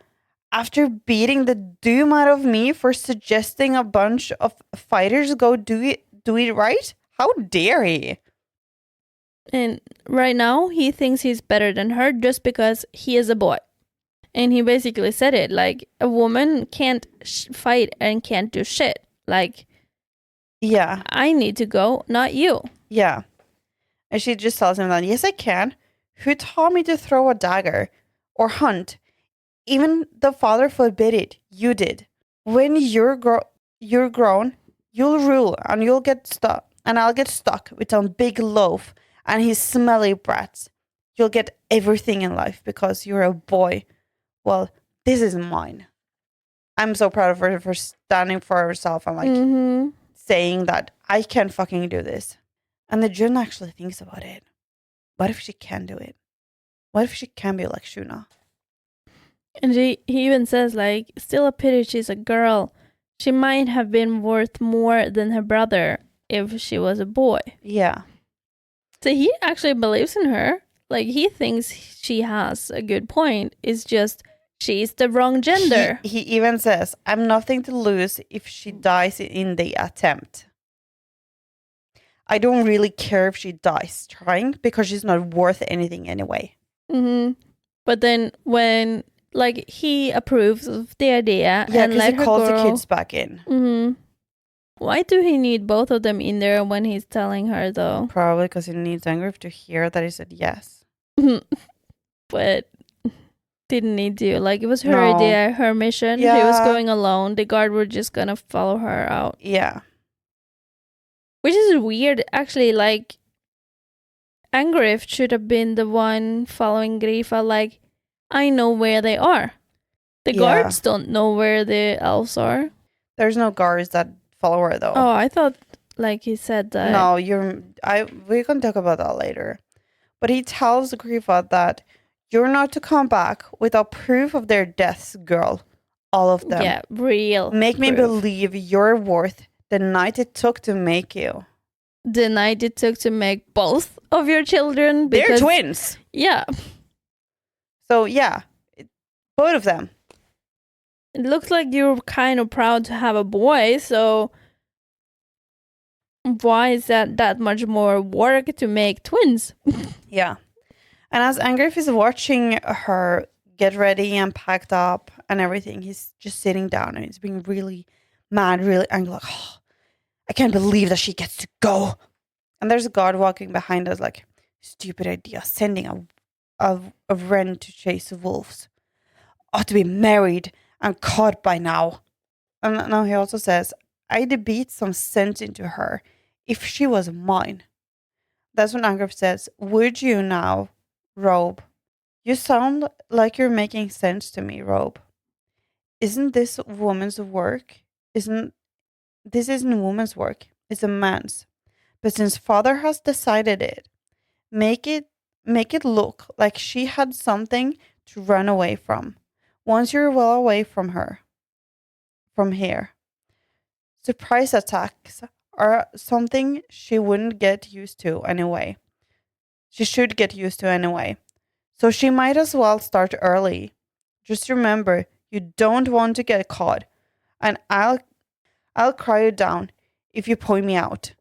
Speaker 1: after beating the doom out of me for suggesting a bunch of fighters go do it right? How dare he?
Speaker 2: And right now, he thinks he's better than her just because he is a boy. And he basically said it, like, a woman can't fight and can't do shit. Like,
Speaker 1: yeah,
Speaker 2: I need to go, not you.
Speaker 1: Yeah. And she just tells him that, yes, I can. Who taught me to throw a dagger or hunt? Even the father forbid it. You did. When you're grown, you'll rule, and you'll get stuck, and I'll get stuck with some big loaf and his smelly brats. You'll get everything in life because you're a boy. Well, this is mine. I'm so proud of her for standing for herself and like saying that I can fucking do this. And the Djun actually thinks about it. What if she can do it? What if she can be like Shuna?
Speaker 2: And he even says, like, still a pity she's a girl. She might have been worth more than her brother if she was a boy.
Speaker 1: Yeah.
Speaker 2: So he actually believes in her. Like, he thinks she has a good point. It's just she's the wrong gender.
Speaker 1: He even says, I'm nothing to lose if she dies in the attempt. I don't really care if she dies trying because she's not worth anything anyway.
Speaker 2: But then when, like, he approves of the idea and let her go.
Speaker 1: He calls the kids back in.
Speaker 2: Why do he need both of them in there when he's telling her, though?
Speaker 1: Probably because he needs Angrif to hear that he said yes.
Speaker 2: But didn't need to. Like, it was her idea, her mission.
Speaker 1: Yeah.
Speaker 2: He was going alone. The guard were just gonna follow her out.
Speaker 1: Yeah.
Speaker 2: Which is weird, actually. Like, Angrif should have been the one following Gifa. Like, I know where they are. The guards don't know where the elves are.
Speaker 1: There's no guards that follow her, though.
Speaker 2: Oh, I thought, like, he said that.
Speaker 1: No, we're gonna talk about that later. But he tells Gifa that you're not to come back without proof of their deaths, girl. All of them.
Speaker 2: Yeah, real.
Speaker 1: Make me believe you're worth the night it took to make you.
Speaker 2: The night it took to make both of your children.
Speaker 1: They're twins.
Speaker 2: Yeah.
Speaker 1: So, yeah. Both of them.
Speaker 2: It looks like you're kind of proud to have a boy, so why is that much more work to make twins?
Speaker 1: Yeah. And as Angrif is watching her get ready and packed up and everything, he's just sitting down and he's being really mad, really angry, like, oh, I can't believe that she gets to go. And there's a guard walking behind us, like, stupid idea, sending a wren to chase wolves. Ought to be married and caught by now. And now he also says, I'd beat some sense into her if she was mine. That's when Angrif says, would you now, Robe? You sound like you're making sense to me, Robe. Isn't this woman's work? Isn't woman's work. It's a man's. But since father has decided it, make it look like she had something to run away from. Once you're well away from her, from here. Surprise attacks are something she wouldn't get used to anyway. She should get used to anyway. So she might as well start early. Just remember, you don't want to get caught. And I'll cry you down if you point me out.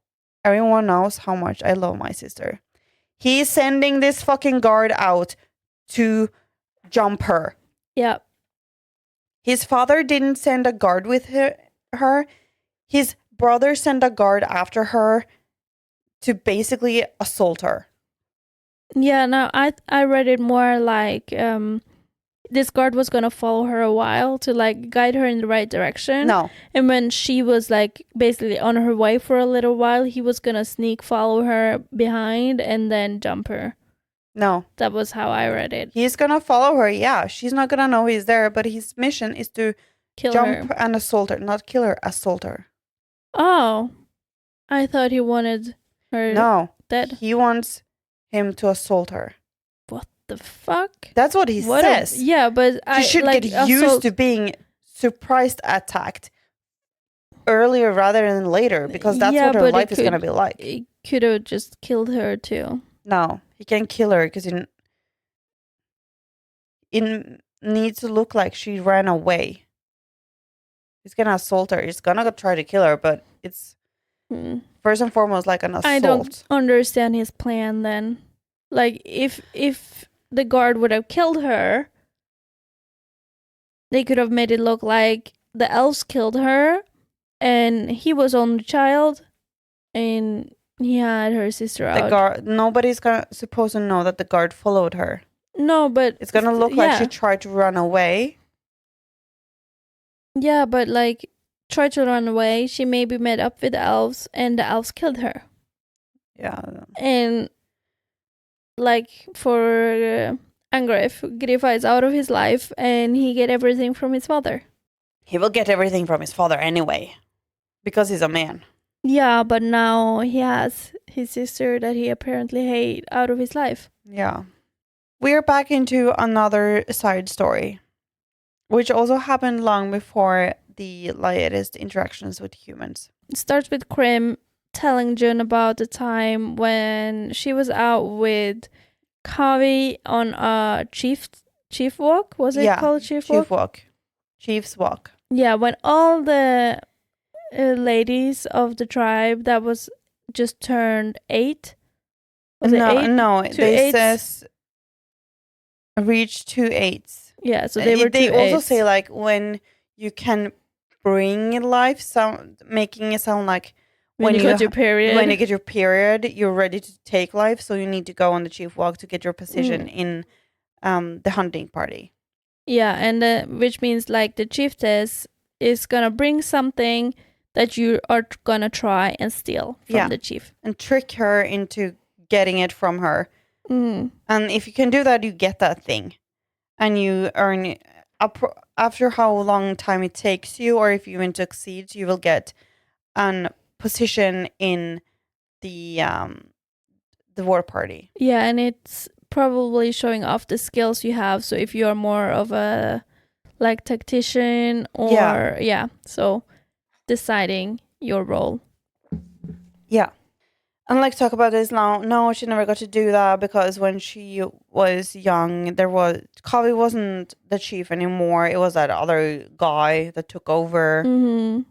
Speaker 1: Everyone knows how much I love my sister. He's sending this fucking guard out to jump her.
Speaker 2: Yeah.
Speaker 1: His father didn't send a guard with her. His brother sent a guard after her to basically assault her.
Speaker 2: Yeah, no, I read it more like this guard was gonna follow her a while to like guide her in the right direction.
Speaker 1: No.
Speaker 2: And when she was like basically on her way for a little while, he was gonna sneak follow her behind and then jump her.
Speaker 1: No.
Speaker 2: That was how I read it.
Speaker 1: He's gonna follow her, yeah. She's not gonna know he's there, but his mission is to jump her and assault her. Not kill her, assault her.
Speaker 2: Oh. I thought he wanted her dead.
Speaker 1: He wants him to assault her.
Speaker 2: What the fuck?
Speaker 1: That's what he says.
Speaker 2: Yeah, but
Speaker 1: she should get used to being surprised attacked earlier rather than later, because that's what her life is going to be like.
Speaker 2: He could have just killed her too.
Speaker 1: No, he can't kill her because it needs to look like she ran away. He's going to assault her. He's going to try to kill her, but it's first and foremost like an assault.
Speaker 2: I don't understand his plan then. Like, if the guard would have killed her, they could have made it look like the elves killed her and he was only child and he had her sister out.
Speaker 1: Nobody's supposed to know that the guard followed her.
Speaker 2: No, but
Speaker 1: it's gonna look like she tried to run away.
Speaker 2: Yeah, but like, tried to run away. She maybe met up with the elves and the elves killed her.
Speaker 1: Yeah.
Speaker 2: And like for Angrif, Gifa is out of his life and he get everything from his father.
Speaker 1: He will get everything from his father anyway, because he's a man.
Speaker 2: Yeah, but now he has his sister that he apparently hate out of his life.
Speaker 1: Yeah. We're back into another side story, which also happened long before the latest interactions with humans.
Speaker 2: It starts with Krim telling Djun about the time when she was out with Kavi on a chief walk. Was it called chief walk?
Speaker 1: Chief's walk.
Speaker 2: Yeah, when all the ladies of the tribe that was just turned 8.
Speaker 1: No, they says reach 2 8s.
Speaker 2: Yeah, so they were 2
Speaker 1: They
Speaker 2: 8s.
Speaker 1: also say like when you can bring life, making it sound like
Speaker 2: when you get your period.
Speaker 1: When you get your period, you're ready to take life, so you need to go on the chief walk to get your position in the hunting party.
Speaker 2: Yeah, and which means like the chiefess is gonna bring something that you are gonna try and steal from the chief. And
Speaker 1: trick her into getting it from her. And if you can do that, you get that thing. And you earn, after how long time it takes you, or if you even succeed, you will get an position in the war party.
Speaker 2: Yeah, and it's probably showing off the skills you have. So if you are more of a like tactician or so deciding your role.
Speaker 1: Yeah. And like talk about this now. No, she never got to do that because when she was young, Kavi wasn't the chief anymore. It was that other guy that took over.
Speaker 2: Mm-hmm.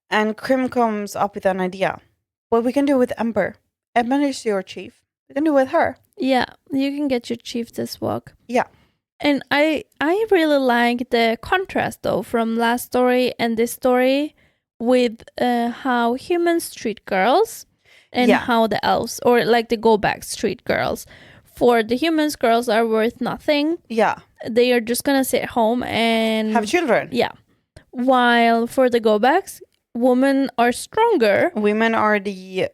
Speaker 1: And Krim comes up with an idea. What we can do with Ember. Ember is your chief. We can do with her.
Speaker 2: Yeah, you can get your chiefess walk.
Speaker 1: Yeah.
Speaker 2: And I really like the contrast though from last story and this story with how humans treat girls and how the elves or like the go backs treat girls. For the humans, girls are worth nothing.
Speaker 1: Yeah.
Speaker 2: They are just gonna sit home and
Speaker 1: have children.
Speaker 2: Yeah. While for the go backs, women are stronger.
Speaker 1: Women are the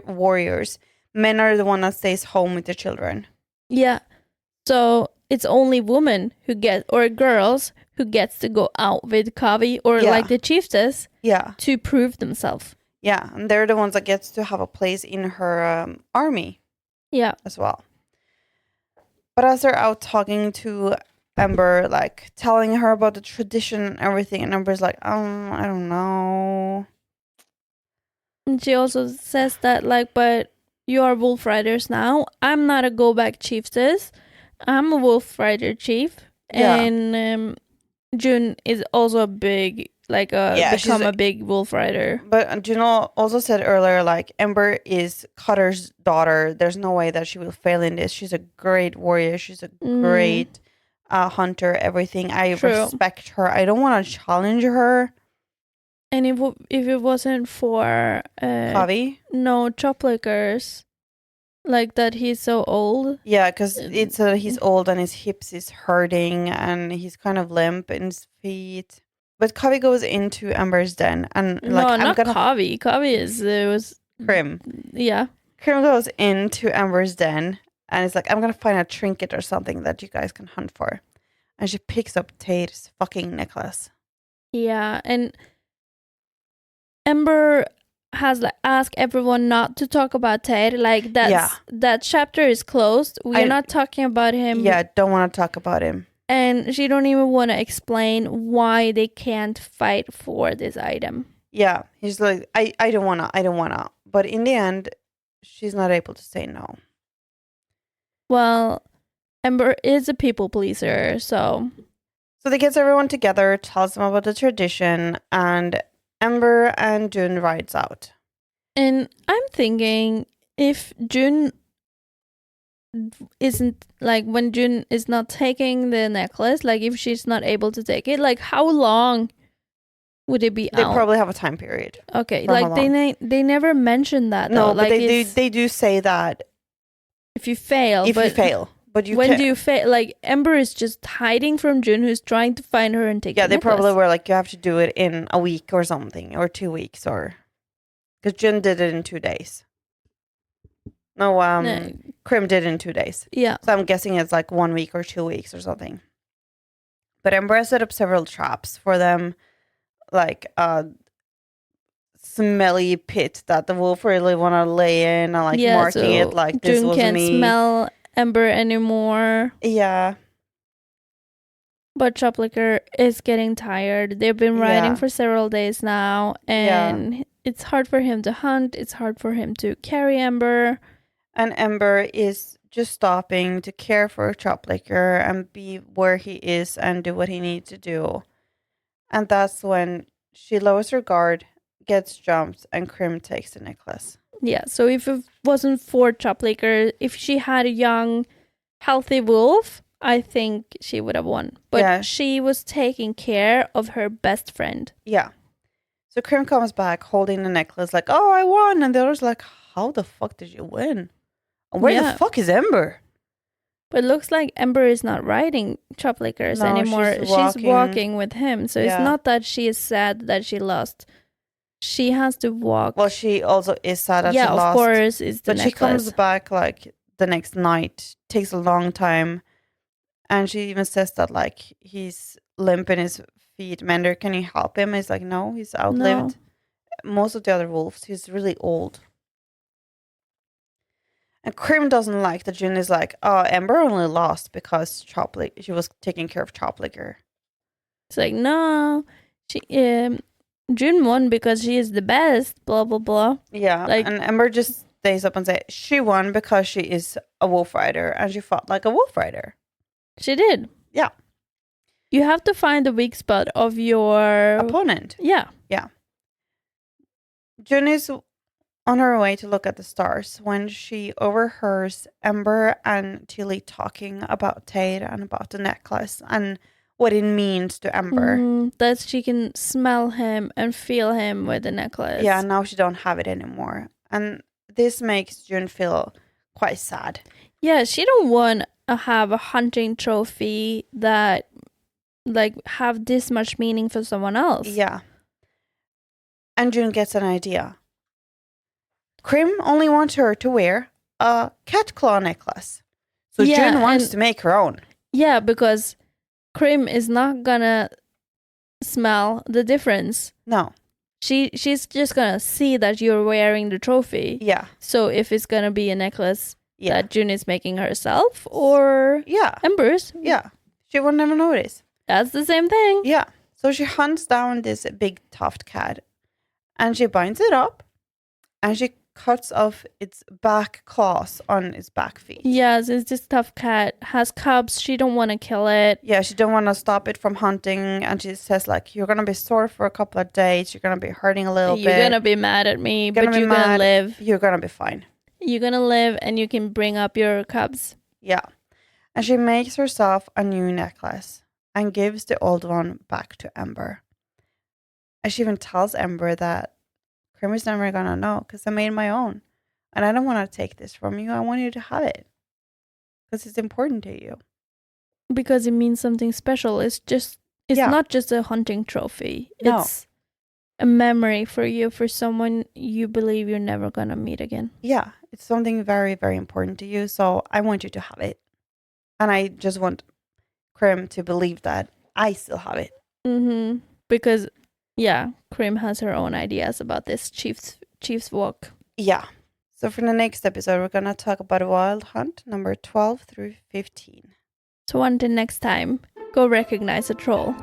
Speaker 1: warriors. Men are the one that stays home with the children.
Speaker 2: Yeah. So it's only women who or girls who gets to go out with Kavi or like the chiefess to prove themselves.
Speaker 1: Yeah, and they're the ones that gets to have a place in her army.
Speaker 2: Yeah.
Speaker 1: As well. But as they're out talking to Ember, like telling her about the tradition and everything, and Ember's like, I don't know.
Speaker 2: And she also says that like, but you are Wolfriders now. I'm not a go back chiefess. I'm a Wolfrider chief. Yeah. And Djun is also a big, like become a big Wolfrider.
Speaker 1: But Djun also said earlier, like, Ember is Cutter's daughter. There's no way that she will fail in this. She's a great warrior. She's a great hunter, everything. I respect her. I don't want to challenge her.
Speaker 2: And if it wasn't for
Speaker 1: Kavi?
Speaker 2: No, Choplickers. Like that he's so old.
Speaker 1: Yeah, because he's old and his hips is hurting and he's kind of limp in his feet. But Kavi goes into Ember's den and like
Speaker 2: Kavi. Kavi was
Speaker 1: Krim.
Speaker 2: Yeah.
Speaker 1: Krim goes into Ember's den and it's like, I'm gonna find a trinket or something that you guys can hunt for. And she picks up Tate's fucking necklace.
Speaker 2: Yeah, and Ember has like asked everyone not to talk about Tate. Like that chapter is closed. We're not talking about him.
Speaker 1: Yeah, don't want to talk about him.
Speaker 2: And she don't even want to explain why they can't fight for this item.
Speaker 1: Yeah, he's like, I don't wanna. But in the end, she's not able to say no.
Speaker 2: Well, Ember is a people pleaser, so
Speaker 1: they gets everyone together, tells them about the tradition, and Ember and Djun rides out.
Speaker 2: And I'm thinking if Djun isn't like when Djun is not taking the necklace, like if she's not able to take it, like how long would it be
Speaker 1: They
Speaker 2: out?
Speaker 1: probably have a time period.
Speaker 2: Okay, like they never mentioned that.
Speaker 1: No,
Speaker 2: though.
Speaker 1: but
Speaker 2: like
Speaker 1: they do say that
Speaker 2: if you fail.
Speaker 1: But you
Speaker 2: when do you fail? Like Ember is just hiding from Djun, who's trying to find her and take.
Speaker 1: Yeah,
Speaker 2: the
Speaker 1: they probably were like, you have to do it in a week or something, or 2 weeks, or because Djun did it in 2 days. No, Krim did it in 2 days.
Speaker 2: Yeah,
Speaker 1: so I'm guessing it's like 1 week or 2 weeks or something. But Ember set up several traps for them, like a smelly pit that the wolf really want to lay in, and like marking it like this
Speaker 2: Djun
Speaker 1: was
Speaker 2: can't
Speaker 1: me.
Speaker 2: Smell Ember anymore.
Speaker 1: Yeah.
Speaker 2: But Choplicker is getting tired. They've been riding for several days now, and it's hard for him to hunt. It's hard for him to carry Ember.
Speaker 1: And Ember is just stopping to care for Choplicker and be where he is and do what he needs to do. And that's when she lowers her guard, gets jumped, and Krim takes the necklace.
Speaker 2: Yeah, so if it wasn't for Choplicker, if she had a young, healthy wolf, I think she would have won. But she was taking care of her best friend.
Speaker 1: Yeah. So Krim comes back holding the necklace like, oh, I won. And the other's like, how the fuck did you win? And where the fuck is Ember?
Speaker 2: But it looks like Ember is not riding Choplickers anymore. She's walking with him. So it's not that she is sad that she lost. She has to walk.
Speaker 1: Well, she also is sad that she lost.
Speaker 2: Yeah, of course, it's the necklace.
Speaker 1: She comes back like the next night. Takes a long time. And she even says that like he's limp in his feet. Mender, can you help him? He's like, no, he's outlived most of the other wolves. He's really old. And Krim doesn't like that Djun is like, oh, Ember only lost because she was taking care of Choplicker.
Speaker 2: It's like, no, Djun won because she is the best, blah, blah, blah.
Speaker 1: Yeah, like, and Ember just stays up and says she won because she is a wolf rider and she fought like a wolf rider.
Speaker 2: She did.
Speaker 1: Yeah.
Speaker 2: You have to find the weak spot of your
Speaker 1: opponent.
Speaker 2: Yeah.
Speaker 1: Yeah. Djun is on her way to look at the stars when she overhears Ember and Tilly talking about Tate and about the necklace and what it means to Ember.
Speaker 2: That she can smell him and feel him with the necklace.
Speaker 1: Yeah, now she don't have it anymore. And this makes Djun feel quite sad.
Speaker 2: Yeah, she don't want to have a hunting trophy that like have this much meaning for someone else.
Speaker 1: Yeah. And Djun gets an idea. Krim only wants her to wear a cat claw necklace. So Djun wants to make her own.
Speaker 2: Yeah, because Krim is not gonna smell the difference.
Speaker 1: No.
Speaker 2: She's just gonna see that you're wearing the trophy.
Speaker 1: Yeah.
Speaker 2: So if it's gonna be a necklace that Djun is making herself or Ember's.
Speaker 1: Yeah. She will never notice.
Speaker 2: That's the same thing.
Speaker 1: Yeah. So she hunts down this big tuft cat and she binds it up and she cuts off its back claws on its back feet.
Speaker 2: Yeah, since this tough cat has cubs, she don't want to kill it.
Speaker 1: Yeah, she don't want to stop it from hunting, and she says like, you're gonna be sore for a couple of days, you're gonna be hurting a little bit.
Speaker 2: You're gonna be mad at me, but you're gonna live.
Speaker 1: You're gonna be fine.
Speaker 2: You're gonna live and you can bring up your cubs.
Speaker 1: Yeah. And she makes herself a new necklace and gives the old one back to Ember. And she even tells Ember that Krim is never gonna know because I made my own. And I don't want to take this from you. I want you to have it. Because it's important to you.
Speaker 2: Because it means something special. It's not just a hunting trophy.
Speaker 1: No.
Speaker 2: It's a memory for you, for someone you believe you're never gonna meet again.
Speaker 1: Yeah. It's something very, very important to you. So I want you to have it. And I just want Krim to believe that I still have it.
Speaker 2: Mm-hmm. Because Krim has her own ideas about this chief's walk.
Speaker 1: Yeah. So for the next episode, we're going to talk about Wild Hunt, number 12 through 15.
Speaker 2: So until next time, go recognize a troll.